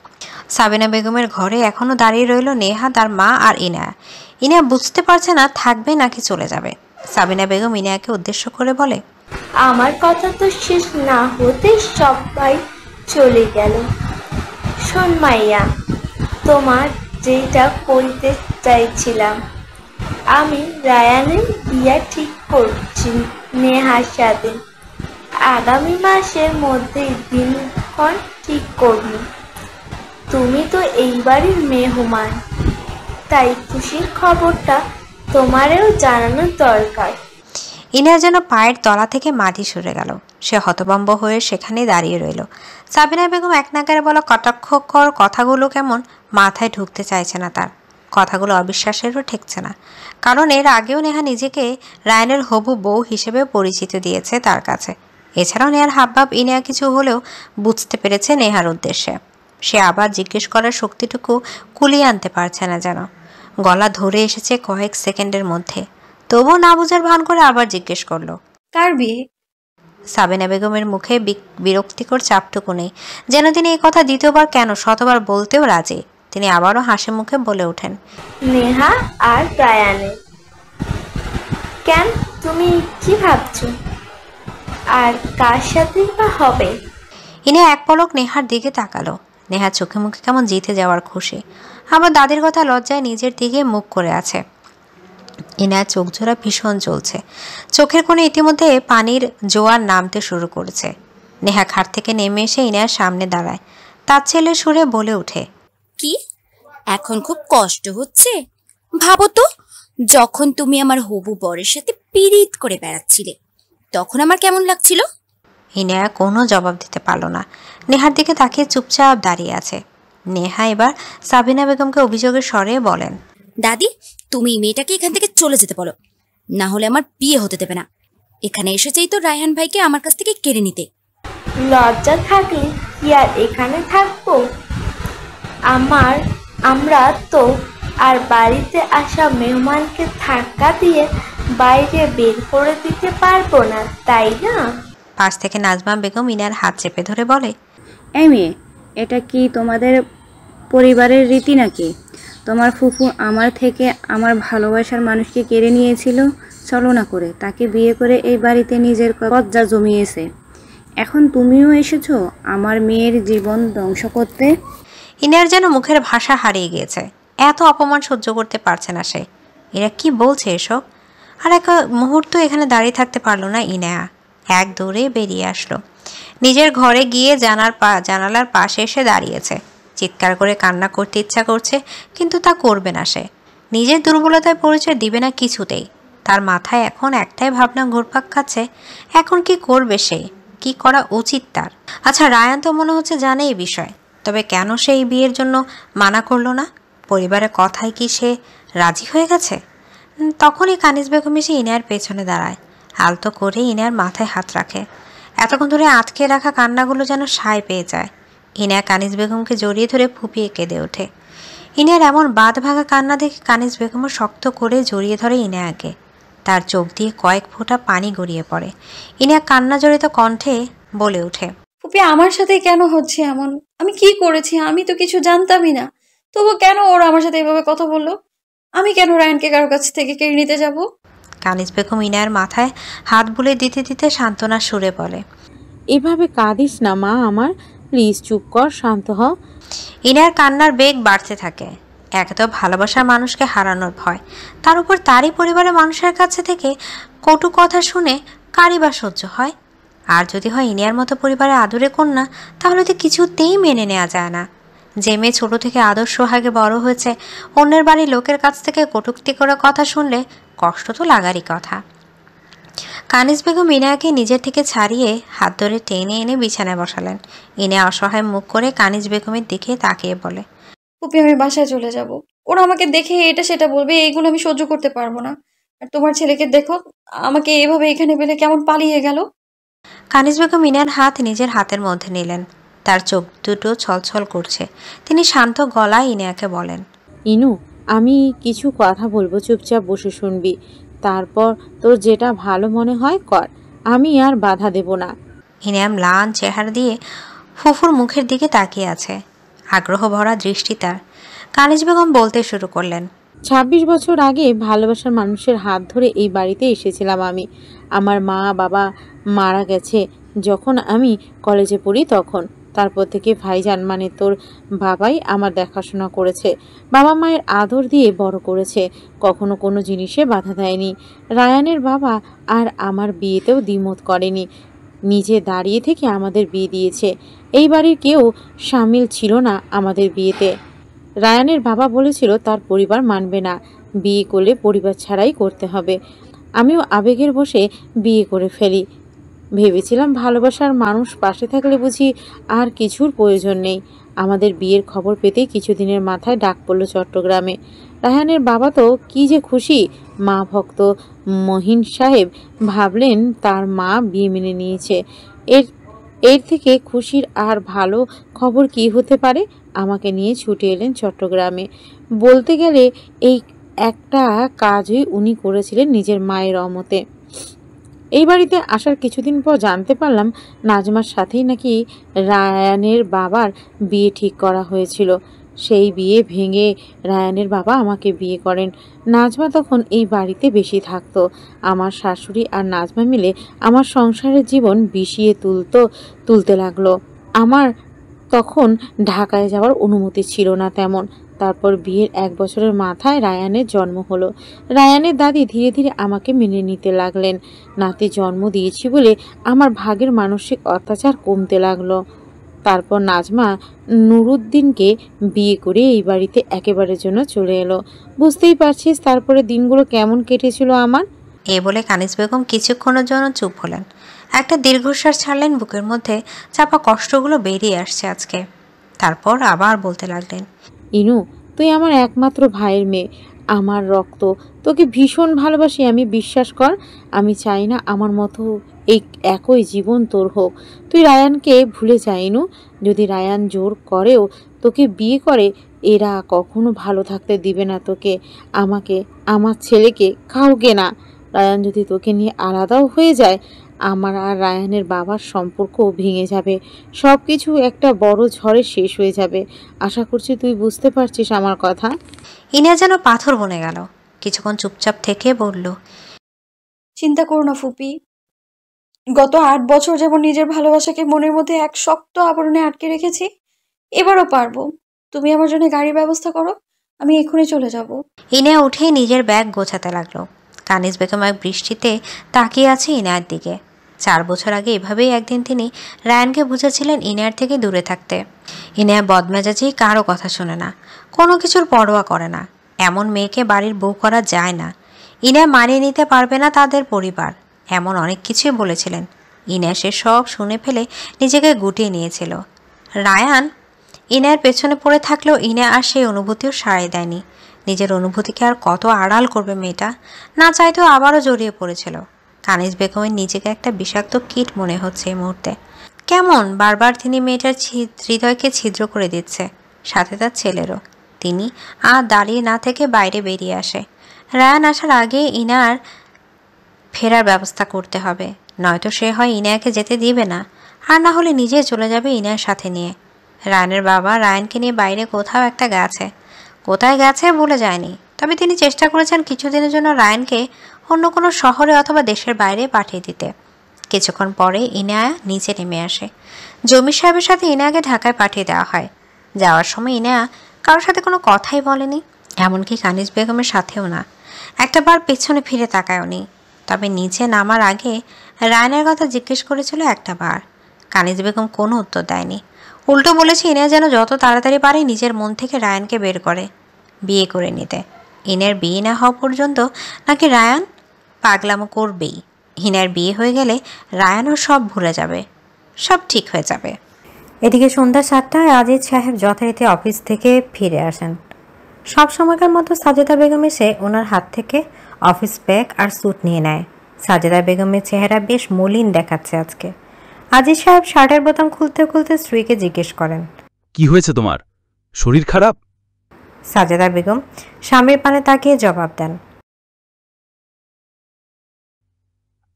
সাবিনা বেগমের ঘরে এখনো দাঁড়িয়ে রইল নেহা, তার মা আর ইনায়া। ইনায়া বুঝতে পারছে না থাকবে নাকি চলে যাবে। সাবিনা বেগম ইনায়াকে উদ্দেশ্য করে বলে, আমার কথা তো শেষ না হতে সবাই চলে গেল। শোন মাইয়া, তোমার যেটা কইতে চাইছিলাম, আমি রায়ানের বিয়া ঠিক করছি নেহার সাথে। আগামী মাসের মধ্যেই দিনক্ষণ ঠিক করব। তুমি তো এই বাড়ির মেহমান, তাই খুশির খবরটা তোমারও জানানোর দরকার। ইনার যেন পায়ের তলা থেকে মাটি সরে গেল। সে হতভম্ব হয়ে সেখানেই দাঁড়িয়ে রইল। সাবিনা বেগম এক নাগারে বলা কটাক্ষকর কথাগুলো কেমন মাথায় ঢুকতে চাইছে না তার। কথাগুলো অবিশ্বাসেরও ঠেকছে না, কারণ এর আগেও নেহা নিজেকে রায়ানের হবু বউ হিসেবে পরিচিত দিয়েছে তার কাছে। এছাড়াও নেহার হাবভাব ইনিয়া কিছু হলেও বুঝতে পেরেছে নেহার উদ্দেশ্যে। সে আবার জিজ্ঞেস করার শক্তিটুকু কুলিয়ে আনতে পারছে না যেন। গলা ধরে এসেছে কয়েক সেকেন্ডের মধ্যে, তবুও না বুঝার ভান করে আবার জিজ্ঞেস করলো, কার বিয়ে? সাবিনা বেগমের মুখে বিরক্তিকর চাপটুকু নেই, যেন তিনি এই কথা দ্বিতীয়বার কেন শতবার বলতেও রাজি। তিনি আবারও হাসি মুখে বলে ওঠেন, নেহা আর রায়ানের। কেন, তুমি কি ভাবছো? আর কার সাথেই বা হবে? ইনি এক পলক নেহার দিকে তাকালো। নেহার চোখে মুখে কেমন জিতে যাওয়ার খুশি, আবার দাদির কথা লজ্জায় নিজের দিকে মুখ করে আছে। ইনার চোখ জোড়া ভীষণ চলছে, চোখের কোণে ইতিমধ্যে পানির জোয়ার নামতে শুরু করেছে। নেহা খাট থেকে নেমে এসে ইনার সামনে দাঁড়ায়, তার ছেলে সুরে বলে ওঠে, কি এখন খুব কষ্ট হচ্ছে? ভাবো তো, যখন তুমি আমার হবু বরের সাথে পিরিত করে বেড়াচ্ছিলে তখন আমার কেমন লাগছিল? ইনা কোনো জবাব দিতে পারল না, নেহার দিকে তাকিয়ে চুপচাপ দাঁড়িয়ে আছে। নেহা এবার সাবিনা বেগমকে অভিযোগের স্বরে বলেন, দাদি, তুমি এই মেয়েটাকে এখান থেকে চলে যেতে বলো, না হলে আমার বিয়ে হতে দেবে না। এখানে এসেছেই তো রায়হান ভাইকে আমার কাছ থেকে কেড়ে নিতে। লজ্জা থাকলে কি আর এখানে থাকবো? আমরা তো আর বাড়িতে আসা মেহমানকে ধাক্কা দিয়ে বাইরে বের করে দিতে পারবো না, তাই না? পাশ থেকে নাজমা বেগম ইনার হাত চেপে ধরে বলে, এই মেয়ে, এটা কি তোমাদের পরিবারের রীতি নাকি? তোমার ফুফু আমার থেকে আমার ভালোবাসার মানুষকে কেড়ে নিয়েছিল ছলনা করে, তাকে বিয়ে করে এই বাড়িতে নিজের কব্জা জমিয়েছে। এখন তুমিও এসেছো আমার মেয়ের জীবন ধ্বংস করতে। ইনার যেন মুখের ভাষা হারিয়ে গিয়েছে, এত অপমান সহ্য করতে পারছে না সে। এরা কি বলছে এসব? আর এক মুহূর্ত এখানে দাঁড়িয়ে থাকতে পারলো না ইনায়া, এক দৌড়ে বেরিয়ে আসলো। নিজের ঘরে গিয়ে জানালার পাশে এসে দাঁড়িয়েছে। চিৎকার করে কান্না করতে ইচ্ছা করছে, কিন্তু তা করবে না সে। নিজের দুর্বলতায় পরিচয় দিবে না কিছুতেই। তার মাথায় এখন একটাই ভাবনা ঘুরপাক খাচ্ছে, এখন কি করবে সে, কি করা উচিত তার। আচ্ছা, রায়ান তো মনে হচ্ছে জানে এই বিষয়, তবে কেন সে এই বিয়ের জন্য মানা করলো না? পরিবারের কথায় কি সে রাজি হয়ে গেছে? তখনই কানিজ বেগম এসে ইনার পেছনে দাঁড়ায়, আলতো করে ইনার মাথায় হাত রাখে। এতক্ষণ ধরে আটকে রাখা কান্নাগুলো যেন সায় পেয়ে যায়। ইনা কানিজ বেগমকে জড়িয়ে ধরে ফুপিয়ে কেঁদে ওঠে। ইনার এমন বাঁধ ভাঙা কান্না দেখে কানিজ বেগমও শক্ত করে জড়িয়ে ধরে ইনায়াকে। তার চোখ দিয়ে কয়েক ফোঁটা পানি গড়িয়ে পড়ে। ইনা কান্না জড়িত কণ্ঠে বলে ওঠে, ফুপি, আমার সাথে কেন হচ্ছে এমন? আমি কি করেছি? আমি তো কিছু জানতামই না, তবু কেন ওরা আমার সাথে এভাবে কথা বললো? আমি কেন রায়ানকে কারো কাছ থেকে কেড়ে নিতে যাব? কানিজ বেগম ইনার মাথায় হাত বুলে দিতে দিতে সান্ত্বনার সুরে বলে, এভাবে কাঁদিস না মা আমার, প্লিজ চুপ কর, শান্ত হ। ইনার কান্নার বেগ বাড়তে থাকে। এক তো ভালোবাসার মানুষকে হারানোর ভয়, তার উপর তারই পরিবারের মানুষের কাছে থেকে কটু কথা শুনে কারই বা সহ্য হয়? আর যদি হয় ইনিয়ার মতো পরিবারের আদরে কন্যা, তাহলে তো কিছুতেই মেনে নেওয়া যায় না। যে মেয়ে ছোট থেকে আদর্শ সোহাগে বড় হয়েছে, অন্যের বাড়ির লোকের কাছ থেকে কটূক্তি করে কথা শুনলে কষ্ট তো লাগারই কথা। কানিজ বেগম ইনায়াকে নিজের থেকে ছাড়িয়ে হাত ধরে টেনে এনে বিছানায় বসালেন। ইনা অসহায় মুখ করে কানিজ বেগমের দিকে তাকিয়ে বলে, ফুপি, আমি বাসায় চলে যাব। ওরা আমাকে দেখে এটা সেটা বলবে, এইগুলো আমি সহ্য করতে পারবো না। আর তোমার ছেলেকে দেখো, আমাকে এভাবে এখানে পেলে কেমন পালিয়ে গেল। কানিজ বেগম ইনার হাত নিজের হাতের মধ্যে নিলেন। তার চোখ দুটো ছলছল করছে। তিনি শান্ত গলায় ইনায়াকে বলেন, ইনু, আমি কিছু কথা বলবো, চুপচাপ বসে শুনবি, তারপর তোর যেটা ভালো মনে হয় কর, আমি আর বাধা দেব না। ইনায়া ম্লান চেহারা দিয়ে ফুফুর মুখের দিকে তাকিয়ে আছে, আগ্রহ ভরা দৃষ্টি তার। কানিজ বেগম বলতে শুরু করলেন, 26 বছর আগে ভালোবাসার মানুষের হাত ধরে এই বাড়িতে এসেছিলাম আমি। আমার মা বাবা মারা গেছে যখন আমি কলেজে পড়ি তখন। তারপর থেকে ভাইজান মানে তোর বাবাই আমার দেখাশোনা করেছে, বাবা মায়ের আদর দিয়ে বড় করেছে, কখনো কোনো জিনিসে বাধা দেয়নি। রায়ানের বাবা আর আমার বিয়েতেও দ্বিমত করেনি, নিজে দাঁড়িয়ে থেকে আমাদের বিয়ে দিয়েছে। এই বাড়ির কেউ সামিল ছিল না আমাদের বিয়েতে। রায়ানের বাবা বলেছিল তার পরিবার মানবে না, বিয়ে করলে পরিবার ছাড়াই করতে হবে। আমিও আবেগের বশে বিয়ে করে ফেলি। ভেবেছিলাম ভালোবাসার মানুষ পাশে থাকলে বুঝি আর কিছুর প্রয়োজন নেই। আমাদের বিয়ের খবর পেতে কিছুদিনের মাথায় ডাক পড়ল চট্টগ্রামে। রায়হানের বাবা তো কি যে খুশি। মা ভক্ত মহিন সাহেব ভাবলেন তার মা বিয়ে মেনে নিয়েছে। এর থেকে খুশির আর ভালো খবর কি হতে পারে। আমাকে নিয়ে ছুটে এলেন চট্টগ্রামে। বলতে গেলে এই একটা কাজই উনি করেছিলেন নিজের মায়ের অমতে। এই বাড়িতে আসার কিছুদিন পর জানতে পারলাম নাজমার সাথেই নাকি রায়ানের বাবার বিয়ে ঠিক করা হয়েছিল। সেই বিয়ে ভেঙে রায়ানের বাবা আমাকে বিয়ে করেন। নাজমা তখন এই বাড়িতে বেশি থাকতো। আমার শাশুড়ি আর নাজমা মিলে আমার সংসারের জীবন বিষিয়ে তুলতে লাগলো। আমার তখন ঢাকায় যাওয়ার অনুমতি ছিল না তেমন। তারপর বিয়ের 1 বছরের মাথায় রায়ানের জন্ম হলো। রায়ানের দাদি ধীরে ধীরে আমাকে মেনে নিতে লাগলেন। নাতি জন্ম দিয়েছি বলে আমার ভাগের মানসিক অত্যাচার কমতে লাগলো। তারপর নাজমা নুরুদ্দিনকে বিয়ে করে এই বাড়িতে একেবারের জন্য চলে এলো। বুঝতেই পারছিস তারপরে দিনগুলো কেমন কেটেছিল আমার। এ বলে কানিজ বেগম কিছুক্ষণের জন্য চুপ হলেন। একটা দীর্ঘশ্বাস ছাড়লেন, বুকের মধ্যে চাপা কষ্টগুলো বেরিয়ে আসছে আজকে। তারপর আবার বলতে লাগলেন, ইনু, তুই আমার একমাত্র ভাইয়ের মেয়ে, আমার রক্ত, তোকে ভীষণ ভালোবাসি আমি, বিশ্বাস কর। আমি চাই না আমার মতো এই একই জীবন তোর হোক। তুই রায়ানকে ভুলে যা ইনু। যদি রায়ান জোর করেও তোকে বিয়ে করে, এরা কখনো ভালো থাকতে দিবে না তোকে, আমাকে, আমার ছেলেকে, কাউকে না। রায়ান যদি তোকে নিয়ে আলাদাও হয়ে যায়, আমার আর রায়ানের বাবার সম্পর্ক ভেঙে যাবে। সব কিছু একটা বড় ঝড়ে শেষ হয়ে যাবে। আশা করছি তুই বুঝতে পারছিস আমার কথা। ইনা যেন পাথর বনে গেল। কিছুক্ষণ চুপচাপ থেকে বলল, চিন্তা করো না ফুপি, গত 8 বছর যেমন নিজের ভালোবাসাকে মনের মধ্যে এক শক্ত আবরণে আটকে রেখেছি, এবারও পারবো। তুমি আমার জন্য গাড়ির ব্যবস্থা করো, আমি এক্ষুনি চলে যাব। ইনা উঠে নিজের ব্যাগ গোছাতে লাগলো। কানিজ বেগম এক বৃষ্টিতে তাকিয়ে আছে ইনায়ের দিকে। 4 বছর আগে এভাবেই একদিন তিনি রায়ানকে বুঝেছিলেন ইনায়ের থেকে দূরে থাকতে। ইনায়া বদমেজাজি, কারো কথা শোনে না, কোনো কিছুর পরোয়া করে না। এমন মেয়েকে বাড়ির বউ করা যায় না। ইনায়া মানিয়ে নিতে পারবে না তাদের পরিবার, এমন অনেক কিছুই বলেছিলেন। ইনায়া সে সব শুনে ফেলে নিজেকে গুটিয়ে নিয়েছিল। রায়ান ইনায়ের পেছনে পড়ে থাকলেও ইনা আর সেই অনুভূতিও সারাই দেয়নি। নিজের অনুভূতিকে আর কত আড়াল করবে মেয়েটা, না চাইতেও আবারও জড়িয়ে পড়েছিল। কানিজ বেগমের নিজেকে একটা বিষাক্ত কীট মনে হচ্ছে এই মুহূর্তে। কেমন বারবার তিনি মেয়েটার হৃদয়কে ছিদ্র করে দিচ্ছে, সাথে তার ছেলেরও। তিনি আর দাঁড়িয়ে না থেকে বাইরে বেরিয়ে আসে। রায়ান আসার আগে ইনার ফেরার ব্যবস্থা করতে হবে, নয়তো সে হয় ইনায়াকে যেতে দিবে না, আর না হলে নিজে চলে যাবে ইনার সাথে নিয়ে। রায়ানের বাবা রায়ানকে নিয়ে বাইরে কোথাও একটা গেছে, কোথায় গেছে বলে যায়নি। তবে তিনি চেষ্টা করেছেন কিছুদিনের জন্য রায়ানকে অন্য কোনো শহরে অথবা দেশের বাইরে পাঠিয়ে দিতে। কিছুক্ষণ পরে ইনায়া নিচে নেমে আসে। জমির সাহেবের সাথে ইনায়াকে ঢাকায় পাঠিয়ে দেওয়া হয়। যাওয়ার সময় ইনায়া কারোর সাথে কোনো কথাই বলেনি, এমনকি কানিজ বেগমের সাথেও না। একটাবার পেছনে ফিরে তাকায়নি। তবে নিচে নামার আগে রায়ানের কথা জিজ্ঞেস করেছিল একটাবার। কানিজ বেগম কোনো উত্তর দেয়নি, উল্টো বলেছে ইনায়া যেন যত তাড়াতাড়ি পারে নিজের মন থেকে রায়ানকে বের করে বিয়ে করে নিতে। ইনের বিয়ে না হওয়া পর্যন্ত নাকি রায়ান পাগলামো করবেই। হিনার বিয়ে হয়ে গেলে রায়ানও সব ভুলে যাবে, সব ঠিক হয়ে যাবে। এদিকে সন্ধ্যা 7টায় আজিজ সাহেব যথারীতি অফিস থেকে ফিরে আসেন। সব সময়কার মতো সাজেদা বেগম এসে ওনার হাত থেকে অফিস ব্যাগ আর স্যুট নিয়ে নেয়। সাজেদা বেগমের চেহারা বেশ মলিন দেখাচ্ছে আজকে। আজিজ সাহেব শার্টের বোতাম খুলতে খুলতে স্ত্রীকে জিজ্ঞেস করেন, কি হয়েছে তোমার, শরীর খারাপ? সাজেদা বেগম স্বামীর পানে তাকিয়ে জবাব দেন,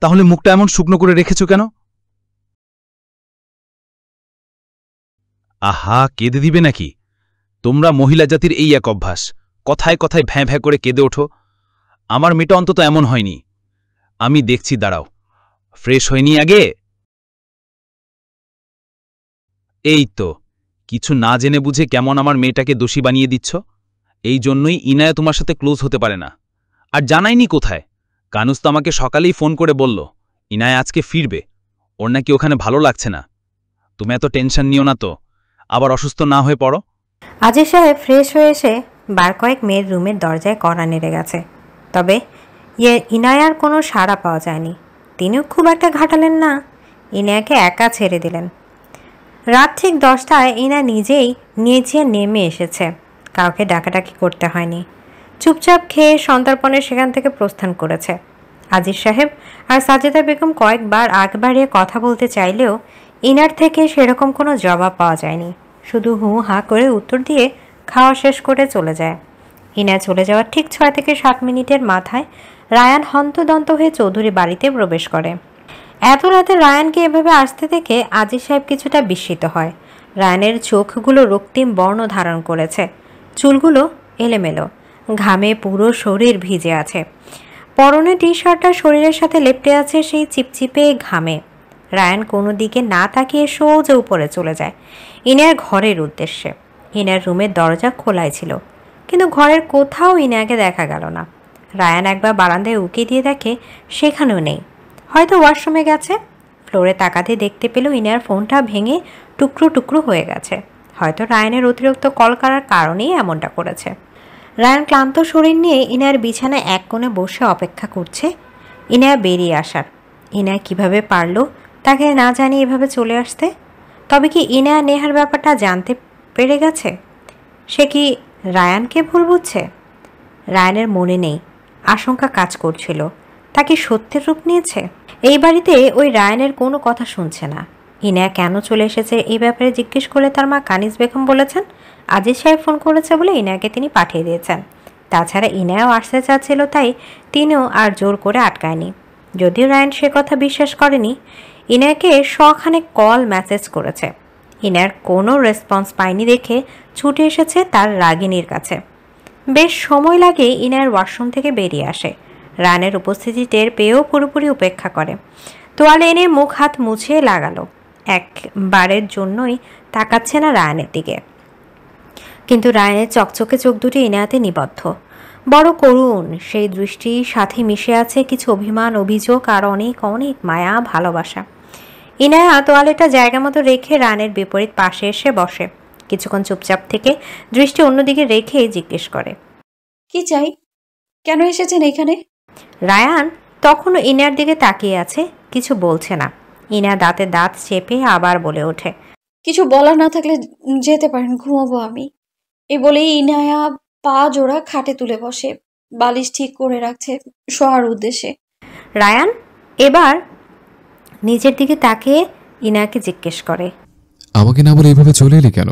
তাহলে মুখটা এমন শুকনো করে রেখেছো কেন? আহা, কেঁদে দিবে নাকি? তোমরা মহিলা জাতির এই এক অভ্যাস, কথায় কথায় ভ্যাঁ ভ্যাঁ করে কেঁদে ওঠো। আমার মেয়েটা অন্তত এমন হয়নি। আমি দেখছি, দাঁড়াও, ফ্রেশ হয়নি আগে। এই তো, কিছু না জেনে বুঝে কেমন আমার মেয়েটাকে দোষী বানিয়ে দিচ্ছ। এই জন্যই ইনায়া তোমার সাথে ক্লোজ হতে পারে না। আর জানাইনি কোথায়। কানুস তো আমাকে সকালেই ফোন করে বলল ইনায়া আজকে ফিরবে, ওর নাকি ওখানে ভালো লাগছে না। তুমি এত টেনশন নিও না তো, আবার অসুস্থ না হয়ে পড়ো। আজিজ সাহেব ফ্রেশ হয়ে এসে বার কয়েক মেয়ের রুমের দরজায় কড়া নেড়ে গেছে, তবে ইনায়ার কোনো সাড়া পাওয়া যায়নি। তিনিও খুব একটা ঘাটালেন না, ইনায়াকে একা ছেড়ে দিলেন। রাত ঠিক 10টায় ইনা নিজেই নিচে নেমে এসেছে, কাউকে ডাকাডাকি করতে হয়নি। চুপচাপ খেয়ে সন্তর্পণে সেখান থেকে প্রস্থান করেছে। আজিজ সাহেব আর সাজেদা বেগম কয়েকবার আগ বাড়িয়ে কথা বলতে চাইলেও ইনার থেকে সেরকম কোনো জবাব পাওয়া যায়নি। শুধু হু হা করে উত্তর দিয়ে খাওয়া শেষ করে চলে যায়। ইনা চলে যাওয়ার ঠিক 6 থেকে 7 মিনিটের মাথায় রায়ান হন্তদন্ত হয়ে চৌধুরী বাড়িতে প্রবেশ করে। এত রাতে রায়ানকে এভাবে আসতে দেখে আজিজ সাহেব কিছুটা বিস্মিত হয়। রায়ানের চোখগুলো রক্তিম বর্ণ ধারণ করেছে, চুলগুলো এলোমেলো, ঘামে পুরো শরীর ভিজে আছে। পরনে টি শার্টটা শরীরের সাথে লেপ্টে আছে সেই চিপচিপে ঘামে। রায়ান কোনো দিকে না তাকিয়ে সোজা উপরে চলে যায় ইনার ঘরের উদ্দেশ্যে। ইনার রুমের দরজা খোলাই ছিল, কিন্তু ঘরের কোথাও ইনাকে দেখা গেল না। রায়ান একবার বারান্দায় উকি দিয়ে দেখে সেখানেও নেই, হয়তো ওয়াশরুমে গেছে। ফ্লোরে তাকাতে দেখতে পেল ইনার ফোনটা ভেঙে টুকরো টুকরো হয়ে গেছে। হয়তো রায়ানের অতিরিক্ত কল করার কারণেই এমনটা করেছে। রায়ান ক্লান্ত শরীর নিয়ে ইনার বিছানায় এক কোণে বসে অপেক্ষা করছে ইনায়া বেরিয়ে আসার। ইনায়া কিভাবে পারলো তাকে না জানিয়ে এভাবে চলে আসতে? তবে কি ইনায়া নেহার ব্যাপারটা জানতে পেরে গেছে? সে কি রায়ানকে ভুল বুঝছে? রায়ানের মনে নেই, আশঙ্কা কাজ করছিল তাকে সত্যের রূপ নিয়েছে। এই বাড়িতে ওই রায়ানের কোনো কথা শুনছে না। ইনায়া কেন চলে এসেছে এই ব্যাপারে জিজ্ঞেস করে তার মা কানিজ বেগম বলেছেন আজিজ সাহেব ফোন করেছে বলে ইনায়াকে তিনি পাঠিয়ে দিয়েছেন। তাছাড়া ইনায়াও আসতে চাচ্ছিল, তাই তিনিও আর জোর করে আটকায়নি। যদিও রায়ান সে কথা বিশ্বাস করেনি। ইনায়াকে শখানেক কল মেসেজ করেছে, ইনায়ার কোনো রেসপন্স পায়নি দেখে ছুটে এসেছে তার রাগিনীর কাছে। বেশ সময় লাগে ইনায়ার ওয়াশরুম থেকে বেরিয়ে আসে। রায়ানের উপস্থিতি টের পেয়েও পুরোপুরি উপেক্ষা করে। তোয়ালে এনে মুখ হাত মুছে লাগালো, একবারের জন্যই তাকাচ্ছে না রায়ানের দিকে। কিন্তু রায়ানের চকচকে চোখ দুটি ইনায়াতে নিবদ্ধ, বড় করুণ। সেই দৃষ্টির সাথে মিশে আছে কিছু অভিমান, অভিযোগ আর অনেক অনেক মায়া, ভালোবাসা। ইনায়া তোয়ালেটা জায়গা মতো রেখে রায়ানের বিপরীত পাশে এসে বসে। কিছুক্ষণ চুপচাপ থেকে দৃষ্টি অন্যদিকে রেখে জিজ্ঞেস করে, কি চাই? কেন এসেছেন এখানে? রায়ান তখনও ইনার দিকে তাকিয়ে আছে, কিছু বলছে না। ইনা দাঁতে দাঁত চেপে আবার বলে ওঠে, কিছু বলার না থাকলে যেতে পারেন, ঘুমাবো আমি। এই বলেই ইনায়া পা জোড়া খাটে তুলে বসে, বালিশ ঠিক করে রাখছে শোয়ার উদ্দেশ্যে। রায়ান এবার নিজের দিকে তাকিয়ে ইনাকে জিজ্ঞেস করে, আমাকে না বলে এইভাবে চলে এলি কেন?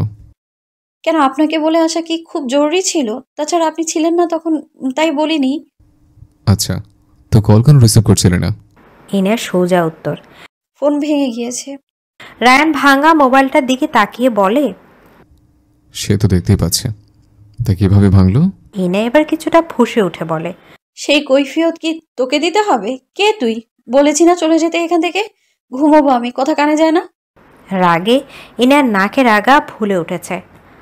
কেন, আপনাকে বলে আসা কি খুব জরুরি ছিল? তাছাড়া আপনি ছিলেন না তখন, তাই বলিনি। আচ্ছা, তো কল কেন রিসিভ করছিলে না? ইনার সোজা উত্তর, ফোন ভেঙে গিয়েছে। রায়ান ভাঙা মোবাইলটার দিকে তাকিয়ে বলে, সে তো দেখতেই পাচ্ছে, তা কিভাবে ভাঙলো? ইনা এবার কিছুটা ফুঁসে উঠে বলে, সেই কৈফিয়ত কি তোকে দিতে হবে? কে তুই? বলেছি না চলে যেতে এখান থেকে, ঘুমাবো আমি, কথা কানে যায় না? রাগে ইনার নাকে রাগা ফুলে উঠেছে,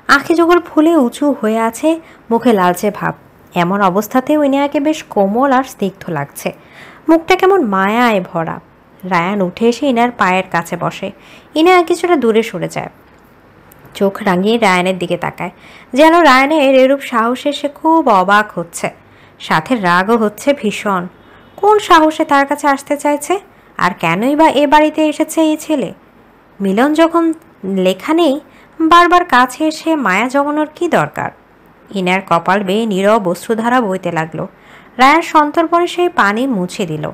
আঁখি যখন ফুলে উঁচু হয়ে আছে, মুখে লালচে ভাব। এমন অবস্থাতেও ইনায়াকে বেশ কোমল আর স্নিগ্ধ লাগছে, মুখটা কেমন মায়ায় ভরা। রায়ান উঠে এসে ইনার পায়ের কাছে বসে। ইনায়া কিছুটা দূরে সরে যায়, চোখ রাঙিয়ে রায়ানের দিকে তাকায়, যেন রায়ানের এরূপ সাহসে সে খুব অবাক হচ্ছে, সাথে রাগও হচ্ছে ভীষণ। কোন সাহসে তার কাছে আসতে চাইছে, আর কেনই বা এ বাড়িতে এসেছে এই ছেলে? মিলন যখন লেখা নেই, বারবার কাছে এসে মায়া জগানোর কি দরকার? ইনার কপাল বেয়ে নীরব অশ্রুধারা বইতে লাগলো। রায়ান সন্তর্পণে সেই পানি মুছে দিল।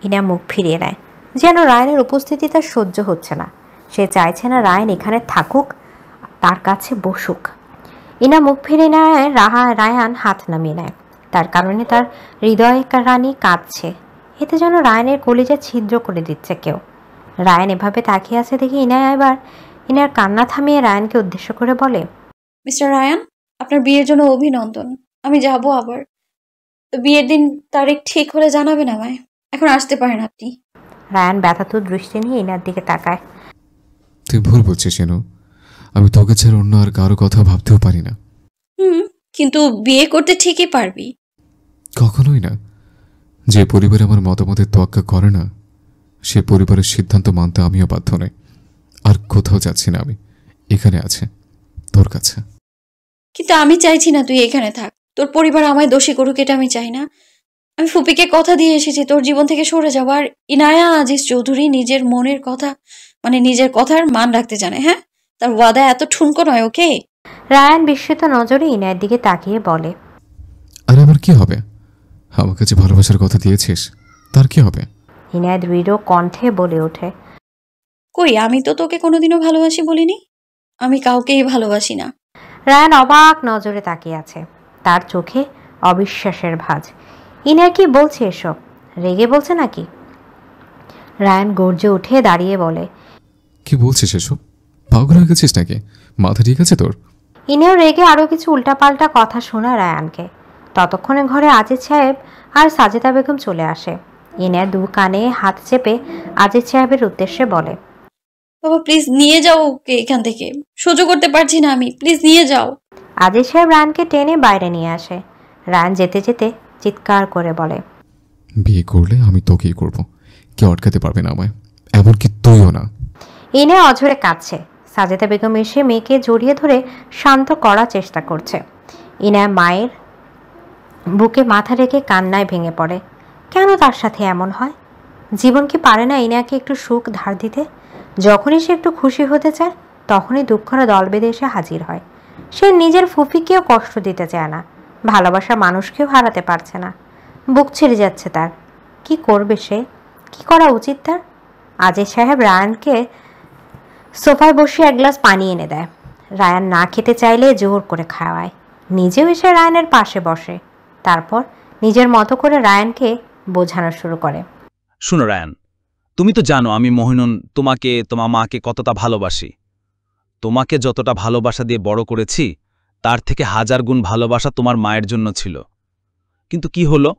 ইনা মুখ ফিরিয়ে নেয়, যেন রায়ানের উপস্থিতি তার সহ্য হচ্ছে না। সে চাইছে না রায়ান এখানে থাকুক, তার কাছে বসুক। ইনা মুখ ফিরে নেয়, রায়ান হাত নামিয়ে নেয়। তার কারণে তার হৃদয় রানী কাঁদছে, এতে যেন রায়ানের কলিজা ছিদ্র করে দিচ্ছে কেউ। রায়ান এভাবে তাকিয়ে আছে দেখে ইনা এবার ইনার কান্না থামিয়ে রায়ানকে উদ্দেশ্য করে বলে, মিস্টার রায়ান, আপনার বিয়ের জন্য অভিনন্দন। আমি যাব আবার, তো বিয়ের দিন তারিখ ঠিক হলে জানাবেন আমায়। এখন আসতে পারেন আপনি। রায়ান ব্যথাতুর দৃষ্টি নিয়ে ইনার দিকে তাকায়। তুই ভুল বলছিস, আমি তোকে ছেড়ে অন্য আর কারো কথা ভাবতেও পারি না। কিন্তু বিয়ে করতে ঠিকই পারবি। কখনোই না। যে পরিবার আমার মতামতের তোয়াক্কা করে না, সে পরিবারের সিদ্ধান্ত মানতে আমিও বাধ্য নই। আর কোথাও যাচ্ছি না, আমি এখানে আছে তোর কাছে। কিন্তু আমি চাইছি না তুই এখানে থাক। তোর পরিবার আমায় দোষী করুক, এটা আমি চাই না। আমি ফুপিকে কথা দিয়ে এসেছি তোর জীবন থেকে সরে যাবো। আর ইনায়া আজিজ চৌধুরী নিজের মনের কথা, মানে নিজের কথার মান রাখতে জানে। হ্যাঁ, তার ওয়াদা এত ঠুনকো নয়। ওকে? রায়ান বিস্মিত নজরে ইনায়ের দিকে তাকিয়ে বলে, আর আমার কি হবে? আমার কাছে ভালোবাসার কথা দিয়েছিস, তার কি হবে? ইনায়েত দৃঢ় কণ্ঠে বলে ওঠে, কই, আমি তো তোকে কোনোদিনও ভালোবাসি বলিনি। আমি কাউকেই ভালোবাসি না। রায়ান অবাক নজরে তাকিয়ে আছে, তার চোখে অবিশ্বাসের ভাঁজ। ইনায়া কি বলছে এসব? রেগে বলছে নাকি? রায়ান গর্জে উঠে দাঁড়িয়ে বলে, কি বলছিস এসব? পাগল হয়ে গেছিস নাকি? মাথা ঠিক আছে তোর? ইনাও রেগে আরও কিছু উল্টাপাল্টা কথা শোনা রায়ানকে। ততক্ষণে ঘরে আজিজ সাহেব আর সাজেদা বেগম চলে আসে। ইনায়া দু কানে হাত চেপে আজিজ সাহেবের উদ্দেশ্যে বলে, বাবা প্লিজ নিয়ে যাও ওকে এখান থেকে। সহ্য করতে পারছি না আমি, প্লিজ নিয়ে যাও। আজিজ সাহেব রায়ানকে টেনে বাইরে নিয়ে আসে। রায়ান যেতে যেতে চিৎকার করে বলে, বিয়ে করলে আমি তোকেই করব, কেউ আটকাতে পারবে না আমায়, এমনকি তুইও না। ইনে অঝরে কাঁদছে। সাজেদা বেগম এসে মেয়েকে জড়িয়ে ধরে শান্ত করার চেষ্টা করছে। ইনা মায়ের বুকে মাথা রেখে কান্নায় ভেঙে পড়ে। কেন তার সাথে এমন হয়? জীবন কি পারে না ইনাকে একটু সুখ ধার দিতে? যখনই সে একটু খুশি হতে চায়, তখনই দুঃখরা দল বেঁধে এসে হাজির হয়। সে নিজের ফুফিকেও কষ্ট দিতে চায় না, ভালোবাসা মানুষকেও হারাতে পারছে না। বুক ছিঁড়ে যাচ্ছে তার। কি করবে সে? কি করা উচিত তার? আজিজ সাহেব রায়ানকে সোফায় বসে এক গ্লাস পানি এনে দেয়। রায়ান না খেতে চাইলে জোর করে খাওয়ায়। নিজেও এসে রায়ানের পাশে বসে। তারপর নিজের মতো করে রায়ানকে বোঝানো শুরু করে, শুনো রায়ান, তুমি তো জানো আমি মহিনুন তোমাকে, তোমার মাকে কতটা ভালোবাসি। তোমাকে যতটা ভালোবাসা দিয়ে বড় করেছি, তার থেকে 1000 গুণ ভালোবাসা তোমার মায়ের জন্য ছিল। কিন্তু কি হলো,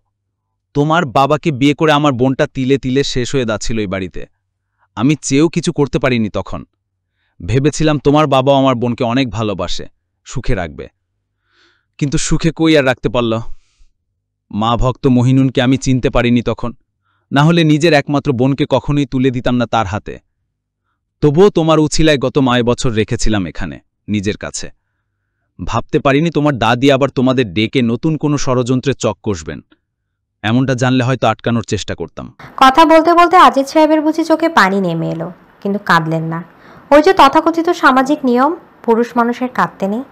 তোমার বাবাকে বিয়ে করে আমার বোনটা তিলে তিলে শেষ হয়ে যাচ্ছিল এই বাড়িতে। আমি চেয়েও কিছু করতে পারিনি তখন। ভেবেছিলাম তোমার বাবা আমার বোনকে অনেক ভালোবাসে, সুখে রাখবে। কিন্তু সুখে কই আর রাখতে পারল? মা ভক্ত মহিনুনকে আমি চিনতে পারিনি তখন, না হলে নিজের একমাত্র বোনকে কখনোই তুলে দিতাম না তার হাতে। তবুও তোমার উছিলায় গত 9 বছর রেখেছিলাম এখানে নিজের কাছে। ভাবতে পারিনি তোমার দাদি আবার তোমাদের ডেকে নতুন কোনো ষড়যন্ত্রে চক কষবেন। এমনটা জানলে হয়তো আটকানোর চেষ্টা করতাম। কথা বলতে বলতে আজিজ সাহেবের বুঝি চোখে পানি নেমে এলো, কিন্তু কাঁদলেন না। ওই যে তথাকথিত সামাজিক নিয়ম, পুরুষ মানুষের কাঁদতে নেই।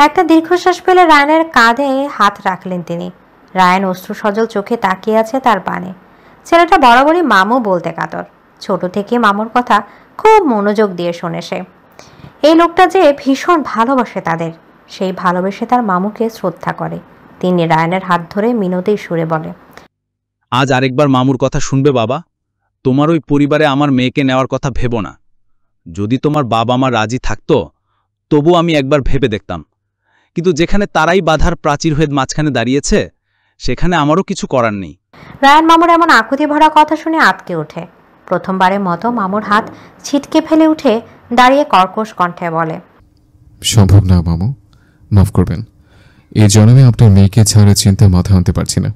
একটা দীর্ঘশ্বাস ফেলে রায়ানের কাঁধে হাত রাখলেন তিনি। রায়ান অশ্রু সজল চোখে তাকিয়ে আছে তার পানে। ছেলেটা বরাবরই মামু বলতে কাতর। ছোট থেকে মামুর কথা খুব মনোযোগ দিয়ে শোনে সে। এই লোকটা যে ভীষণ ভালোবাসে তাদের, সেই ভালোবেসে তার মামুকে শ্রদ্ধা করে। তিনি রায়ানের হাত ধরে মিনতি সুরে বলে, আজ আরেকবার মামুর কথা শুনবে বাবা? তোমার ওই পরিবারে আমার মেয়েকে নেওয়ার কথা ভেবো না। যদি তোমার বাবা মা রাজি থাকতো, তবু আমি একবার ভেবে দেখতাম। কিন্তু যেখানে তারাই বাধার প্রাচীর হয়ে মাঝখানে দাঁড়িয়েছে, সেখানে আমারও কিছু করার নেই। রায়ান মামুর এমন আকুতি ভরা কথা শুনে আটকে ওঠে। প্রথমবারের মতো মামুর হাত ছিটকে ফেলে উঠে দাঁড়িয়ে কর্কশ কণ্ঠে বলে, সম্ভব না মামু, মাফ করবেন। এই জন্মে আপনার মেয়েকে ছাড়া চিন্তা মাথা আনতে পারছি না।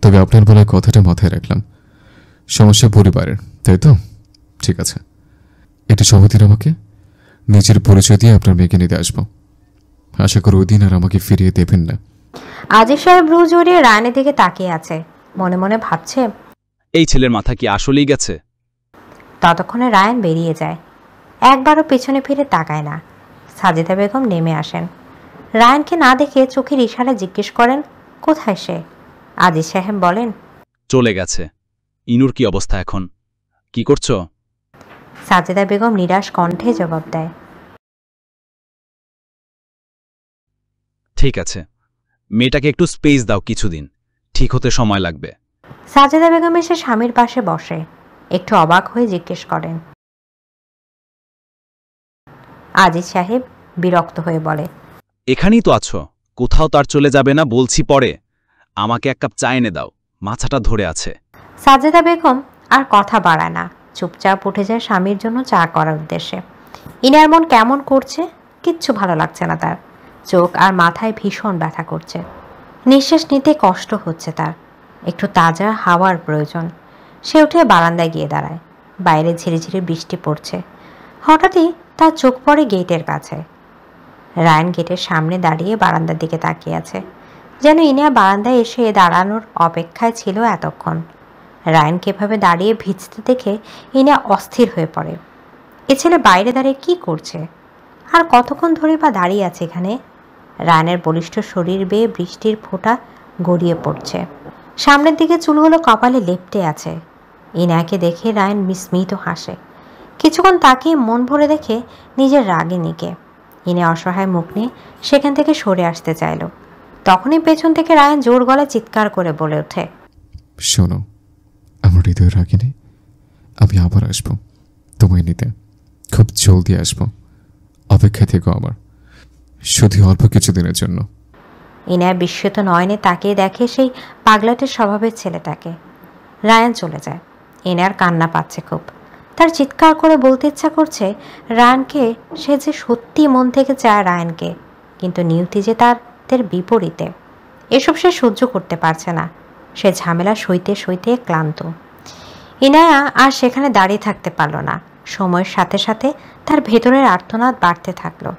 তবে আপনার বলার কথাটা মাথায় রাখলাম। সমস্যা পরিবারের, তাই তো? ঠিক আছে, একটু সময় দিন আমাকে। নিজের পরিচয় দিয়ে আপনার মেয়েকে নিতে আসবো। আশা করি ওই দিন আর আমাকে ফিরিয়ে দেবেন না। আজিজ সাহেব রু জড়িয়ে রায়ানের দিকে তাকিয়ে আছে, মনে মনে ভাবছে, এই ছেলের মাথা কি আসলেই গেছে? ততক্ষণে রায়ান বেরিয়ে যায়। একবারও পেছনে ফিরে তাকায় না। সাজেদা বেগম নেমে আসেন। রায়ানকে না দেখে চোখের ইশারায় জিজ্ঞেস করেন, কোথায় সে? আজিজ সাহেব বলেন, চলে গেছে। ইনুর কি অবস্থা এখন? কি করছো? সাজেদা বেগম নিরাশ কণ্ঠে জবাব দেয়, ঠিক আছে, মেয়েটাকে একটু স্পেস দাও, কিছুদিন ঠিক হতে সময় লাগবে। সাজেদা বেগম এসে স্বামীর পাশে বসে। একটু অবাক হয়ে জিজ্ঞেস করেন। আজিজ সাহেব বিরক্ত হয়ে বলে, এখানেই তো আছো, কোথাও তার চলে যাবে না বলছি পরে। আমাকে এক কাপ চা এনে দাও, মাথাটা ধরে আছে। সাজেদা বেগম আর কথা বাড়ায় না, চুপচাপ উঠে যায় স্বামীর জন্য চা করার উদ্দেশ্যে। ইনার মন কেমন করছে, কিচ্ছু ভালো লাগছে না তার। চোখ আর মাথায় ভীষণ ব্যথা করছে, নিঃশ্বাস নিতে কষ্ট হচ্ছে তার। একটু তাজা হাওয়ার প্রয়োজন। সে উঠে বারান্দায় গিয়ে দাঁড়ায়। বাইরে ঝিরিঝিরি বৃষ্টি পড়ছে। হঠাৎই তার চোখ পড়ে গেটের কাছে। রায়ান গেটের সামনে দাঁড়িয়ে বারান্দার দিকে তাকিয়ে আছে, যেন ইনা বারান্দায় এসে দাঁড়ানোর অপেক্ষায় ছিল এতক্ষণ। রায়ানকে এভাবে দাঁড়িয়ে ভিজতে দেখে ইনা অস্থির হয়ে পড়ে। এ ছেলে বাইরে দাঁড়িয়ে কি করছে, আর কতক্ষণ ধরে বা দাঁড়িয়ে আছে এখানে? রায়ানের বলিষ্ঠ শরীর বেয়ে বৃষ্টির ফোঁটা গড়িয়ে পড়ছে। সামনের দিকে চুলগুলো কপালে লেপ্টে আছে। ইনাকে দেখে রায়ান বিস্মিত হাসে। কিছুক্ষণ তাকিয়ে মন ভরে দেখে নিজের রাগে নিকে। ইনা অসহায় মুখ নিয়ে সেখান থেকে সরে আসতে চাইল। তখনই পেছন থেকে রায়ান জোর গলায় চিৎকার করে বলে ওঠে, শোনো, আমার হৃদয় রাগিনি। আমি আবার আসবো তোমায় নিতে, খুব জলদি আসবো। অপেক্ষা থেকো আমার, শুধু অল্প কিছুদিনের জন্য। ইনা বিস্মিত নয়নে তাকিয়ে দেখে সেই পাগলাটের স্বভাবের ছেলেটাকে। রায়ান চলে যায়। ইনার কান্না পাচ্ছে খুব। তার চিৎকার করে বলতে ইচ্ছা করছে রায়ানকে, সে যে সত্যি মন থেকে চায় রায়ানকে, কিন্তু নিয়তি যে তাদের বিপরীতে। এসব সে সহ্য করতে পারছে না। সে ঝামেলা সইতে সইতে ক্লান্ত। ইনায়া আর সেখানে দাঁড়িয়ে থাকতে পারল না। সময়ের সাথে সাথে তার ভেতরের আর্তনাদ বাড়তে থাকলো।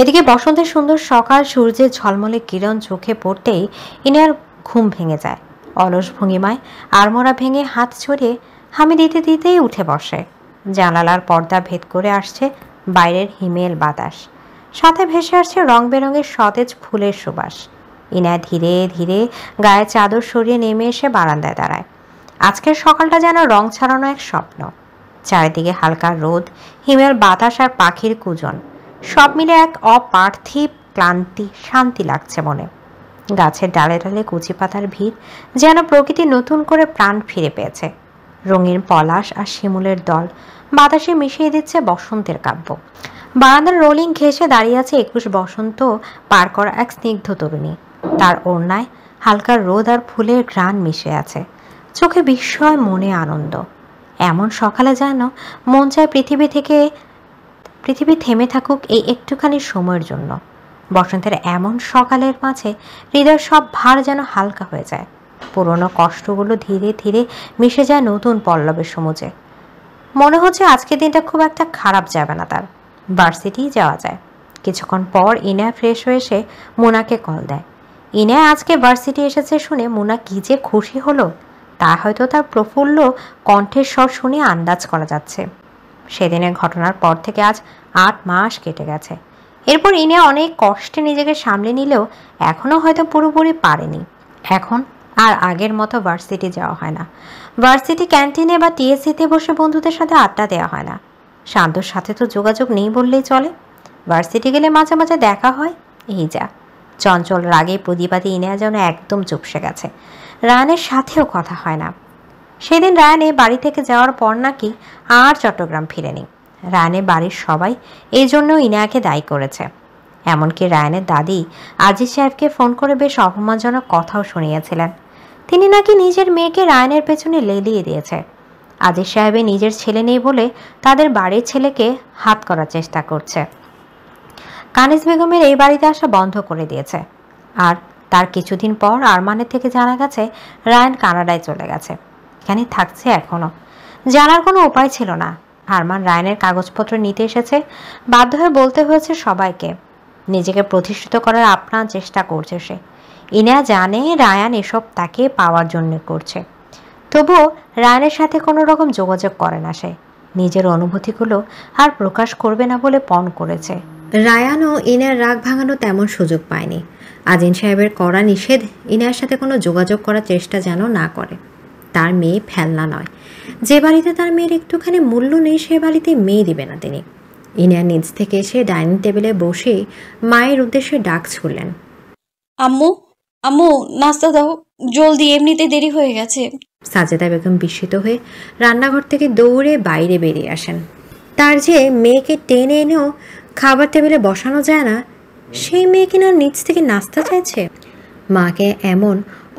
এদিকে বসন্তের সুন্দর সকাল, সূর্যের ঝলমলে কিরণ চোখে পড়তেই ইনার ঘুম ভেঙে যায়। অলস ভঙ্গিমায় আড়মোড়া ভেঙে হাত ছড়িয়ে হামি দিতে দিতেই উঠে বসে। জানালার পর্দা ভেদ করে আসছে বাইরের হিমেল বাতাস, সাথে ভেসে আসছে রং বেরঙের সতেজ ফুলের সুবাস। ইনা ধীরে ধীরে গায়ে চাদর সরিয়ে নেমে এসে বারান্দায় দাঁড়ায়। আজকের সকালটা যেন রং ছাড়ানো এক স্বপ্ন। চারিদিকে হালকা রোদ, হিমেল বাতাস আর পাখির কুজন, সব মিলে এক অপার্থিব ক্লান্তি, শান্তি লাগছে মনে। গাছের ডালে ডালে কচি পাতার ভিড়, যেন প্রকৃতি নতুন করে প্রাণ ফিরে পেয়েছে। রঙিন পলাশ আর শিমুলের দল বাতাসে মিশিয়ে দিচ্ছে বসন্তের কাব্য। বারান্দার রোলিং ঘেঁষে দাঁড়িয়ে আছে 21 বসন্ত পার করা এক স্নিগ্ধ তরুণী। তার ওড়নায় হালকা রোদ আর ফুলের ঘ্রাণ মিশে আছে। চোখে বিস্ময়, মনে আনন্দ। এমন সকালে যেন মন চায় পৃথিবী থেমে থাকুক এই একটুখানি সময়ের জন্য। বসন্তের এমন সকালের মাঝে হৃদয়ের সব ভার যেন হালকা হয়ে যায়। পুরনো কষ্টগুলো ধীরে ধীরে মিশে যায় নতুন পল্লবের সমুজে। মনে হচ্ছে আজকের দিনটা খুব একটা খারাপ যাবে না তার। ভার্সিটি যাওয়া যায়। কিছুক্ষণ পর ইনা ফ্রেশ হয়ে এসে মুনাকে কল দেয়। ইনা আজকে ভার্সিটি এসেছে শুনে মুনা কি যে খুশি হলো, তা হয়তো তার প্রফুল্ল কণ্ঠের স্বর শুনে আন্দাজ করা যাচ্ছে। সেদিনের ঘটনার পর থেকে আজ 8 মাস কেটে গেছে। এরপর ইনা অনেক কষ্টে নিজেকে সামলে নিলেও এখনও হয়তো পুরোপুরি পারেনি। এখন আর আগের মতো ভার্সিটি যাওয়া হয় না। ভার্সিটি ক্যান্টিনে বা টিএসসিতে বসে বন্ধুদের সাথে আড্ডা দেওয়া হয় না। শান্তর সাথে তো যোগাযোগ নেই বললেই চলে। ভার্সিটি গেলে মাঝে মাঝে দেখা হয়, এই যা। চঞ্চল রাগে প্রদীপাতি ইনা যেন একদম চুপসে গেছে। রায়ানের সাথেও কথা হয় না। সেদিন রায়ানে বাড়ি থেকে যাওয়ার পর নাকি আর চট্টগ্রাম ফিরেনি। রায়ানের বাড়ির সবাই এই জন্য ইনায়াকে দায়ী করেছে। এমনকি রায়ানের দাদি আজিজ সাহেবকে ফোন করে বেশ অপমানজনক কথাও শুনিয়েছিলেন। তিনি নাকি নিজের মেয়েকে রায়ানের পেছনে লেলিয়ে দিয়েছে। আজিজ সাহেবের নিজের ছেলে নেই বলে তাদের বাড়ির ছেলেকে হাত করার চেষ্টা করছে। কানিজ বেগমের এই বাড়িতে আসা বন্ধ করে দিয়েছে। আর তার কিছুদিন পর আরমানের থেকে জানা গেছে রায়ান কানাডায় চলে গেছে। এখানে থাকছে এখনও। জানার কোনো উপায় ছিল না। আরমান রায়ানের কাগজপত্র নিতে এসেছে। বাধ্য হয়ে বলতে হয়েছে সবাইকে। নিজেকে প্রতিষ্ঠিত করার আপ্রাণ চেষ্টা করছে সে। ইনা জানে রায়ান এসব তাকে পাওয়ার জন্য করছে। তবুও রায়ানের সাথে কোনো রকম যোগাযোগ করে না সে। নিজের অনুভূতিগুলো আর প্রকাশ করবে না বলে পণ করেছে। রায়ানও ইনার রাগ ভাঙানো তেমন সুযোগ পায়নি। আজিন সাহেবের কড়া নিষেধ ইনার সাথে কোনো যোগাযোগ করার চেষ্টা যেন না করে। তার মেয়ে ফেলনা নয়। যে বাড়িতে তার মেয়ের একটুখানি মূল্য নেই সে বাড়িতে মেয়ে দিবে না তিনি। ইনা নিজ থেকে এসে ডাইনিং টেবিলে বসে মায়ের উদ্দেশ্যে ডাক ছুড়লেন, আম্মু, আম্মু নাস্তা দাও জলদি, এমনিতে দেরি হয়ে গেছে। সাজেদা বেগম বিস্মিত হয়ে রান্নাঘর থেকে দৌড়ে বাইরে বেরিয়ে আসেন। তার যে মেয়েকে টেনে এনেও খাবার টেবিলে বসানো যায় না, সেই মেয়ে কিনা নিচ থেকে নাস্তা চাইছে। মাকে এমন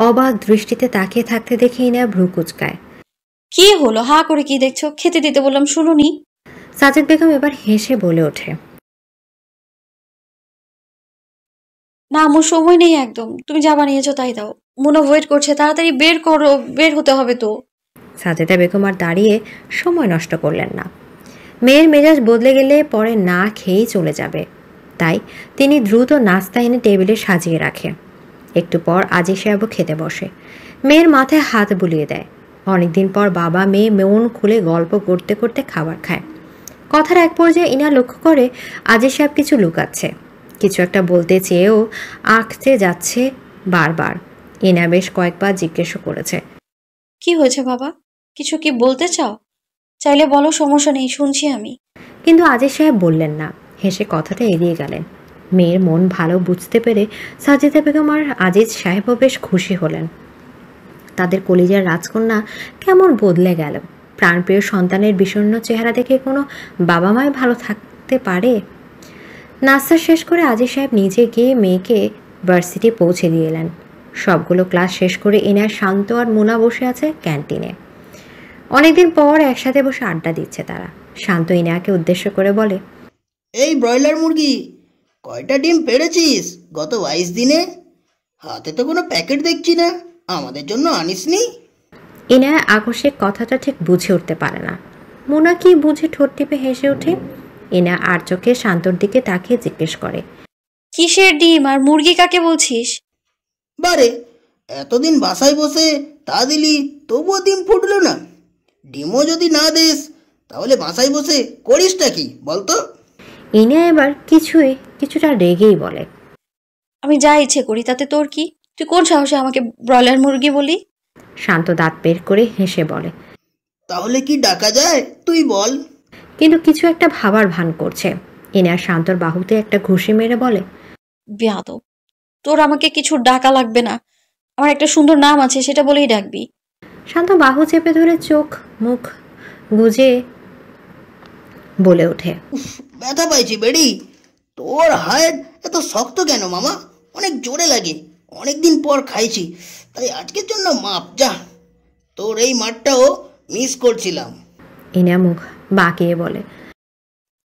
অবাক দৃষ্টিতে তাকিয়ে থাকতে দেখে ইনা ভ্রু কুচকায়। কি হলো, হা করে কি দেখছো? খেতে দিতে বললাম শুনুনি? সাজিদ বেগম এবার হেসে বলে ওঠে, না আমার সময় নেই একদম, তুমি যা বানিয়েছো তাই দাও। মুনা ওয়েট করছে, তাড়াতাড়ি বের করো, বের হতে হবে তো। সাজেদা বেগম আর দাঁড়িয়ে সময় নষ্ট করলেন না। মেয়ের মেজাজ বদলে গেলে পরে না খেয়েই চলে যাবে, তাই তিনি দ্রুত নাস্তা এনে টেবিলে সাজিয়ে রাখে। একটু পর আজি সাহেবও খেতে বসে। মেয়ের মাথায় হাত বুলিয়ে দেয়। অনেকদিন পর বাবা মেয়ে মন খুলে গল্প করতে করতে খাবার খায়। কথার এক পর্যায়ে ইনা লক্ষ্য করে আজি সাহেব কিছু লুকাচ্ছে, কিছু একটা বলতে চেয়েও আঁকতে যাচ্ছে বারবার। ইনা বেশ কয়েকবার জিজ্ঞেসও করেছে, কি হয়েছে বাবা, কিছু কি বলতে চাও? চাইলে বলো, সমস্যা নেই, শুনছি আমি। কিন্তু আজিজ সাহেব বললেন না, হেসে কথাটা এড়িয়ে গেলেন। মেয়ের মন ভালো বুঝতে পেরে সাজিদা বেগম আর আজিজ সাহেবও বেশ খুশি হলেন। তাদের কলিজার রাজকন্যা কেমন বদলে গেল। প্রাণপ্রিয় সন্তানের বিষণ্ণ চেহারা দেখে কোনো বাবা মায় ভালো থাকতে পারে? নাস্তা শেষ করে আজিজ সাহেব নিজে গিয়ে মেয়েকে ভার্সিটি পৌঁছে দিয়ে এলেন। সবগুলো ক্লাস শেষ করে ইনার শান্ত আর মুনা বসে আছে ক্যান্টিনে। অনেকদিন পর একসাথে বসে আড্ডা দিচ্ছে তারা। শান্ত ইনাকে উদ্দেশ্য করে বলে, এই ব্রয়লার মুরগি কয়টা ডিম পেড়েছিস গত 22 দিনে? হাতে তো কোনো প্যাকেট দেখছি না, আমাদের জন্য আনিসনি? ইনা আকস্মিক কথাটা ঠিক বুঝে উঠতে পারে না। মুনা কি বুঝে ঠোঁট টিপে হেসে ওঠে। ইনা আর চোখে শান্তর দিকে তাকিয়ে জিজ্ঞেস করে, কিসের ডিম আর মুরগি কাকে বলছিস? বারে এতদিন বাসায় বসে তা দিলি, তবুও ডিম ফুটলো না। ডিমও যদি না দিস তাহলে বাসায় বসে করিসটা কি বলতো? ইনা এবার কিছুটা রেগেই বলে, আমি যা ইচ্ছে করি তাতে তোর কি? তুই কোন সাহসে আমাকে ব্রয়লার মুরগি বলি? শান্ত দাঁত বের করে হেসে বলে, তাহলে কি ডাকা যায় তুই বল। কিন্তু কিছু একটা ভাবার ভান করছে। ইনা শান্তর বাহুতে একটা ঘুষি মেরে বলে, বেয়াদব, তোর আমাকে কিছু ডাকা লাগবে না, আমার একটা সুন্দর নাম আছে, সেটা বলেই ডাকবি। শান্ত বাহু চেপে ধরে চোখ মুখ গুজে বলে ওঠে, ব্যথা পাইছি বেড়ি। তোর হাত এত শক্ত কেন মামা? অনেক জোরে লাগে, অনেকদিন পর খাইছি, তাই আজকের জন্য মাপ। যা, তোর এই মাঠটাও মিস করছিলাম। ইনা মুখ বাঁকিয়ে বলে,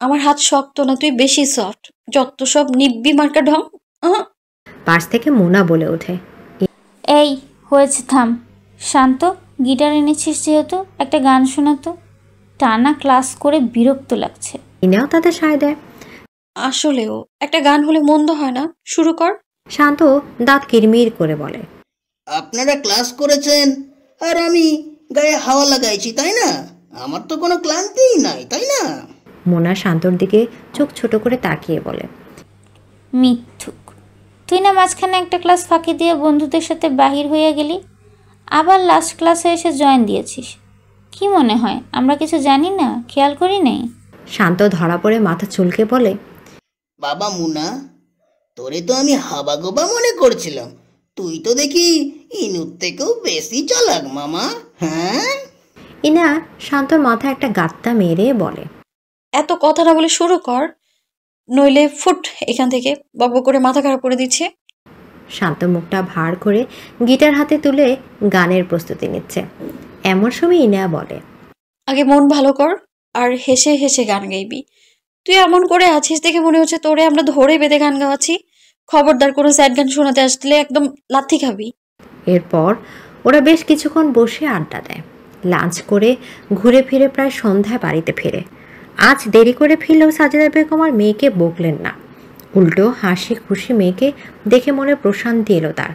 আমার হাত শক্ত না, তুই বেশি সফট, যত সব নিব্বি মার্কা ঢং। পাশ থেকে মুনা বলে ওঠে, এই হয়েছে, থাম। শান্ত, গিটার এনেছিস যেহেতু একটা গান শোনাতো। টানা ক্লাস করে বিরক্ত লাগছে। ইনাও তাদের সায় দেয়। আসলেও একটা গান হলে মন্দ হয় না, শুরু কর। শান্ত দাঁত কিরমির করে বলে, আপনারা ক্লাস করেছেন আর আমি গায়ে হাওয়া লাগাইছি, তাই না? আমার তো কোনো ক্লান্তিই নাই, তাই না? মোনা শান্তর দিকে চোখ ছোট করে তাকিয়ে বলে, মিথ্যুক, তুই না মাঝখানে একটা ক্লাস ফাঁকি দিয়ে বন্ধুদের সাথে বাহির হয়ে গেলি, আবার লাস্ট ক্লাসে এসে জয়েন দিয়েছিস। কি মনে হয় আমরা কিছু জানি না, খেয়াল করি নেই? শান্ত ধরা পড়ে মাথা চুলকে বলে, বাবা মুনা, তোরে তো আমি হাবাগোবা মনে করছিলাম, তুই তো দেখি ইনুর থেকেও বেশি চালাক মামা। হ্যাঁ? ইনা শান্তর মাথায় একটা গাত্তা মেরে বলে, এত কথা না বলে শুরু কর, নইলে ফুট এখান থেকে, বক করে মাথা খারাপ করে দিচ্ছে। শান্ত মুখটা ভার করে গিটার হাতে তুলে গানের প্রস্তুতি নিচ্ছে। এমন সময় ইনা বলে, আগে মন ভালো কর আর হেসে হেসে গান গাইবি। তুই এমন করে আছিস দেখে মনে হচ্ছে তোরে আমরা ধরে বেঁধে গান গাওয়াচ্ছি। খবরদার কোনো স্যাড গান শোনাতে আসলে একদম লাথি খাবি। এরপর ওরা বেশ কিছুক্ষণ বসে আড্ডা দেয়। লাঞ্চ করে ঘুরে ফিরে প্রায় সন্ধ্যায় বাড়িতে ফেরে। আজ দেরি করে ফিরলেও সাজেদা বেগম আর মেয়েকে বকলেন না, উল্টো হাসি খুশি মেয়েকে দেখে মনে প্রশান্তি এলো তার।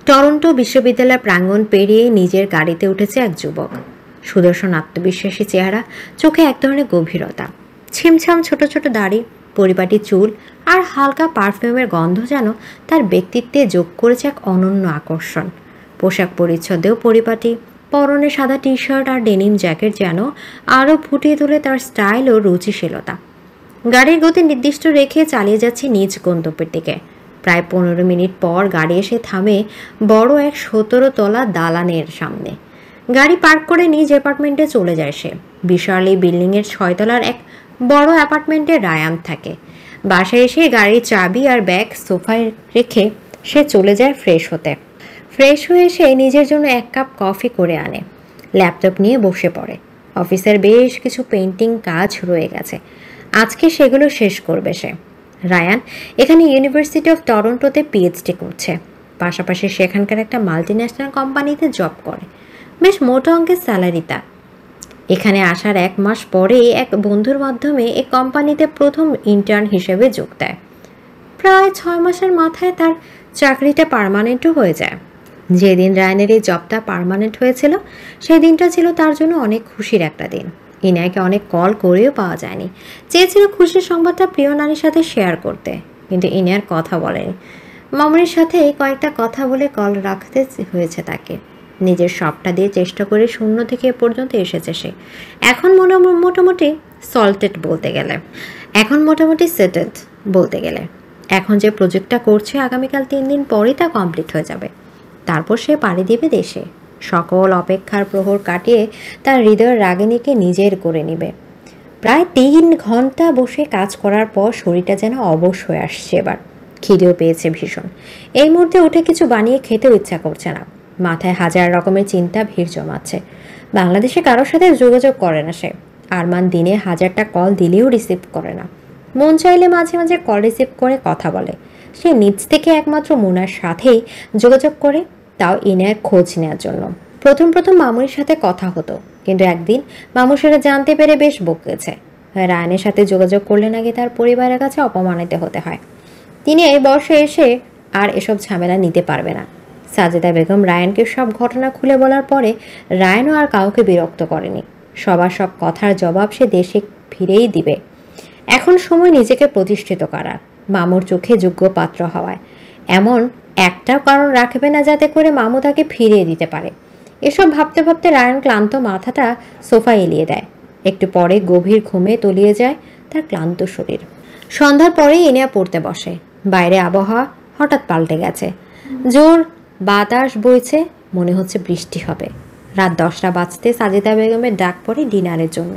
টরন্টো বিশ্ববিদ্যালয় প্রাঙ্গণ পেরিয়ে নিজের গাড়িতে উঠেছে এক যুবক। সুদর্শন আত্মবিশ্বাসী চেহারা, চোখে এক ধরনের গভীরতা, ছিমছাম ছোট ছোট দাড়ি, পরিপাটি চুল আর হালকা পারফিউমের গন্ধ যেন তার ব্যক্তিত্বে যোগ করেছে এক অনন্য আকর্ষণ। পোশাক পরিচ্ছদেও পরিপাটি, পরনে সাদা টি শার্ট আর ডেনিম জ্যাকেট যেন আরও ফুটিয়ে তোলে তার স্টাইল ও রুচিশীলতা। গাড়ির গতি নির্দিষ্ট রেখে চালিয়ে যাচ্ছে নিজ গন্তব্যের দিকে। প্রায় 15 মিনিট পর গাড়ি এসে থামে বড় এক 17 তলা দালানের সামনে। গাড়ি পার্ক করে নিজ অ্যাপার্টমেন্টে চলে যায় সে। বিশাল এই বিল্ডিংয়ের 6 তলার এক বড় অ্যাপার্টমেন্টে রায়ান থাকে। বাসায় এসে গাড়ির চাবি আর ব্যাগ সোফায় রেখে সে চলে যায় ফ্রেশ হতে। ফ্রেশ হয়ে এসে নিজের জন্য 1 কাপ কফি করে আনে, ল্যাপটপ নিয়ে বসে পড়ে। অফিসের বেশ কিছু পেন্টিং কাজ রয়ে গেছে, আজকে সেগুলো শেষ করবে সে। রায়ান এখানে ইউনিভার্সিটি অফ টরন্টোতে পিএইচডি করছে, পাশাপাশি সেখানকার একটা মাল্টিন্যাশনাল কোম্পানিতে জব করে। বেশ মোটা অঙ্কের স্যালারি তার। এখানে আসার 1 মাস পরে এক বন্ধুর মাধ্যমে এই কোম্পানিতে প্রথম ইন্টার্ন হিসেবে যোগ দেয়। প্রায় 6 মাসের মাথায় তার চাকরিটা পার্মানেন্টও হয়ে যায়। যেদিন রায়ানের এই জবটা পার্মানেন্ট হয়েছিল সেই দিনটা ছিল তার জন্য অনেক খুশির একটা দিন। ইনায়াকে অনেক কল করেও পাওয়া যায়নি। চেয়েছিল খুশির সংবাদটা প্রিয় নারীর সাথে শেয়ার করতে, কিন্তু ইনায়ার কথা বলেনি। মামুনির সাথে কয়েকটা কথা বলে কল রাখতে হয়েছে তাকে। নিজের সবটা দিয়ে চেষ্টা করে শূন্য থেকে এ পর্যন্ত এসেছে সে। এখন মোটামুটি সল্টেড বলতে গেলে, এখন মোটামুটি সেটেলড বলতে গেলে। এখন যে প্রজেক্টটা করছে আগামীকাল 3 দিন পরেই তা কমপ্লিট হয়ে যাবে। তারপর সে পাড়ি দেবে দেশে। সকল অপেক্ষার প্রহর কাটিয়ে তার হৃদয়ের রাগিনীকে নিজের করে নেবে। প্রায় 3 ঘন্টা বসে কাজ করার পর শরীরটা যেন অবশ হয়ে আসছে। এবার খিদেও পেয়েছে ভীষণ। এই মুহূর্তে উঠে কিছু বানিয়ে খেতেও ইচ্ছা করছে না। মাথায় হাজার রকমের চিন্তা ভিড় জমাচ্ছে। বাংলাদেশে কারোর সাথে যোগাযোগ করে না সে। আরমান দিনে 1000টা কল দিলেও রিসিভ করে না। মন চাইলে মাঝে মাঝে কল রিসিভ করে কথা বলে। সে নিজ থেকে একমাত্র মুনার সাথেই যোগাযোগ করে, তাও ইনায়ের খোঁজ নেওয়ার জন্য। প্রথম মামুনির সাথে কথা হতো, কিন্তু একদিন মামু সেটা জানতে পেরে বেশ বকেছে। রায়ানের সাথে যোগাযোগ করলে নাকি তার পরিবারের কাছে অপমানিত হতে হয়। তিনি এই বয়সে এসে আর এসব ঝামেলা নিতে পারবে না। সাজেদা বেগম রায়ানকে সব ঘটনা খুলে বলার পরে রায়ানও আর কাউকে বিরক্ত করেনি। সবার সব কথার জবাব সে দেশে ফিরেই দিবে। এখন সময় নিজেকে প্রতিষ্ঠিত করার, মামুর চোখে যোগ্য পাত্র হওয়ায়। এমন একটাও কারণ রাখবে না যাতে করে মামু তাকে ফিরিয়ে দিতে পারে। এসব ভাবতে ভাবতে রায়ান ক্লান্ত মাথাটা সোফায় এলিয়ে দেয়। একটু পরে গভীর ঘুমে তলিয়ে যায় তার ক্লান্ত শরীর। সন্ধ্যার পরেই ইনিয়া পড়তে বসে। বাইরে আবহাওয়া হঠাৎ পাল্টে গেছে। জোর বাতাস বইছে, মনে হচ্ছে বৃষ্টি হবে। রাত 10টা বাজতে সাজেদা বেগমের ডাক পড়ে ডিনারের জন্য।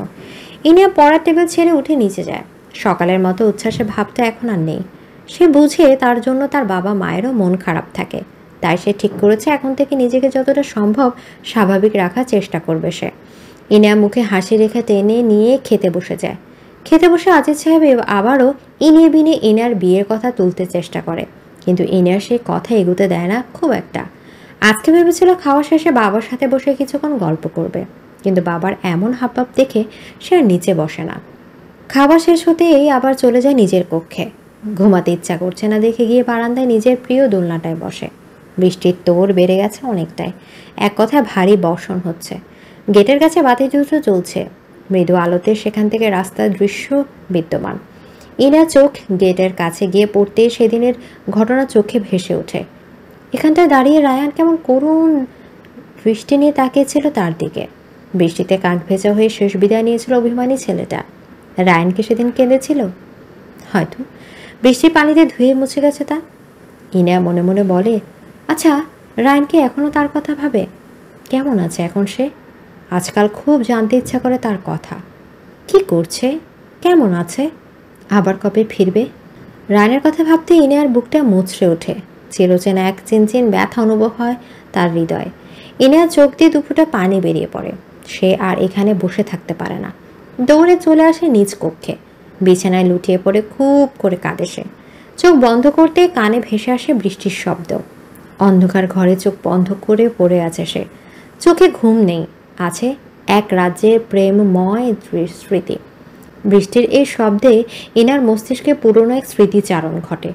ইনিয়া পড়ার টেবিল ছেড়ে উঠে নিচে যায়। সকালের মতো উচ্ছ্বাসে ভাবটা এখন আর নেই। সে বুঝে তার জন্য তার বাবা মায়েরও মন খারাপ থাকে। তাই সে ঠিক করেছে এখন থেকে নিজেকে যতটা সম্ভব স্বাভাবিক রাখার চেষ্টা করবে সে। ইনিয়া মুখে হাসি রেখে টেনে নিয়ে খেতে বসে যায়। খেতে বসে আজিজ সাহেব আবারও ইনিয়ে বিনে ইনার বিয়ের কথা তুলতে চেষ্টা করে, কিন্তু ইনার সেই কথা এগোতে দেয় না খুব একটা। আজকে ভেবেছিল খাওয়া শেষে বাবার সাথে বসে কিছুক্ষণ গল্প করবে, কিন্তু বাবার এমন হাবভাব দেখে সে আর নিচে বসে না। খাওয়া শেষ হতেই আবার চলে যায় নিজের কক্ষে। ঘুমাতে ইচ্ছা করছে না দেখে গিয়ে বারান্দায় নিজের প্রিয় দোলনাটায় বসে। বৃষ্টির তোর বেড়ে গেছে অনেকটাই। এক কথায় ভারী বর্ষণ হচ্ছে। গেটের কাছে বাতি দুটো চলছে। মৃদু আলোতে সেখান থেকে রাস্তার দৃশ্য বিদ্যমান। ইনা চোখ গেটের কাছে গিয়ে পড়তে সেদিনের ঘটনা চোখে ভেসে ওঠে। এখানটায় দাঁড়িয়ে রায়ান কেমন করুণ দৃষ্টি নিয়ে তাকিয়েছিল তার দিকে। বৃষ্টিতে কাক ভেজা হয়ে শেষ বিদায় নিয়েছিল অভিমানী ছেলেটা। রায়ানকে সেদিন কেঁদেছিল হয়তো, বৃষ্টির পানিতে ধুয়ে মুছে গেছে তা। ইনা মনে মনে বলে, আচ্ছা রায়ানকে এখনও তার কথা ভাবে? কেমন আছে এখন সে? আজকাল খুব জানতে ইচ্ছা করে তার কথা। কি করছে, কেমন আছে, আবার কবে ফিরবে? রায়ানের কথা ভাবতে ইনার বুকটা মুচড়ে ওঠে। চিরচেনা এক চিনচিন ব্যথা অনুভব হয় তার হৃদয়ে। ইনার চোখ দিয়ে দুপুরটা পানি বেরিয়ে পড়ে। সে আর এখানে বসে থাকতে পারে না। দৌড়ে চলে আসে নিজ কক্ষে। বিছানায় লুটিয়ে পড়ে খুব করে কাঁদে সে। চোখ বন্ধ করতে কানে ভেসে আসে বৃষ্টির শব্দ। অন্ধকার ঘরে চোখ বন্ধ করে পড়ে আছে সে। চোখে ঘুম নেই, আছে এক রাজ্যের প্রেমময় স্মৃতি। বৃষ্টির এই শব্দে ইনার মস্তিষ্কে পুরনো এক স্মৃতিচারণ ঘটে।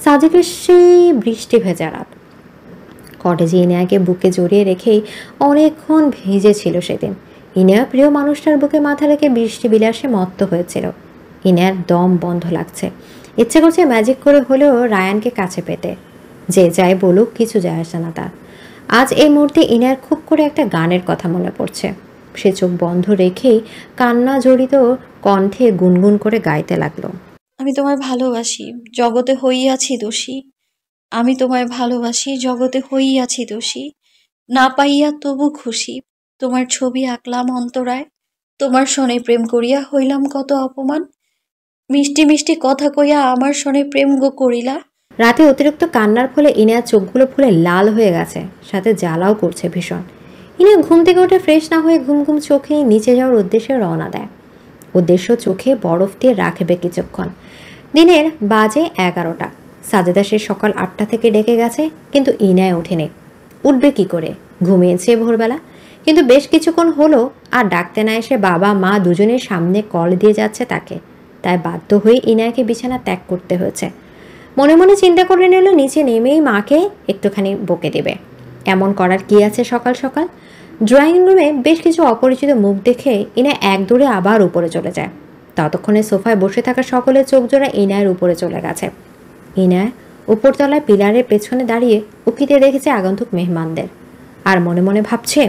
সাজেকের সেই বৃষ্টি ভেজা রাত। কটেজে ইনায়াকে বুকে জড়িয়ে রেখেই অনেকক্ষণ ভিজেছিল সেদিন। ইনায়া প্রিয় মানুষটার বুকে মাথা রেখে বৃষ্টি বিলাসে মত্ত হয়েছিল। ইনায়ার দম বন্ধ লাগছে। ইচ্ছে করছে ম্যাজিক করে হলেও রায়ানকে কাছে পেতে। যে যাই বলুক কিছু যায় আসে না তার। আজ এই মুহূর্তে ইনায়ার খুব করে একটা গানের কথা মনে পড়ছে। সে চোখ বন্ধ রেখেই কান্না জড়িত কণ্ঠে গুনগুন করে গাইতে লাগলো। আমি তোমায় ভালোবাসি, জগতে হইয়াছি দোষী। আমি তোমায় ভালোবাসি, জগতে হইয়াছি দোষী। না পাইয়া তবু খুশি, তোমার ছবি আঁকলাম অন্তরায়। তোমার সনে প্রেম করিয়া হইলাম কত অপমান। মিষ্টি মিষ্টি কথা কইয়া আমার সনে প্রেম গো করিলা। রাতে অতিরিক্ত কান্নার ফলে ইনায়ার চোখগুলো ফুলে লাল হয়ে গেছে, সাথে জ্বালাও করছে ভীষণ। ইনা ঘুম থেকে উঠে ফ্রেশ না হয়ে ঘুম ঘুম চোখে নিচে যাওয়ার উদ্দেশ্যে রওনা দেয়। উদ্দেশ্য চোখে বরফ দিয়ে রাখবে কিছুক্ষণ। দিনের বাজে 11টা। সাজেদা সে সকাল 8টা থেকে ডেকে গেছে, কিন্তু ইনায় ওঠেনি। উঠবে কি করে? ঘুমিয়েছে ভোরবেলা। কিন্তু বেশ কিছুক্ষণ হলো আর ডাকতে না এসে বাবা মা দুজনের সামনে কল দিয়ে যাচ্ছে তাকে। তাই বাধ্য হয়ে ইনায়কে বিছানা ত্যাগ করতে হয়েছে। মনে মনে চিন্তা করে নিল নিচে নেমেই মাকে একটুখানি বকে দেবে। এমন করার কি আছে সকাল সকাল? ড্রয়িং রুমে বেশ কিছু অপরিচিত মুখ দেখে ইনা এক দৌড়ে আবার উপরে চলে যায়। ততক্ষণে সোফায় বসে থাকা সকলের চোখ জোড়া ইনায়ের উপরে চলে গেছে। ইনায় উপরতলায় পিলারের পেছনে দাঁড়িয়ে উকিতে দেখেছে আগন্তুক মেহমানদের, আর মনে মনে ভাবছে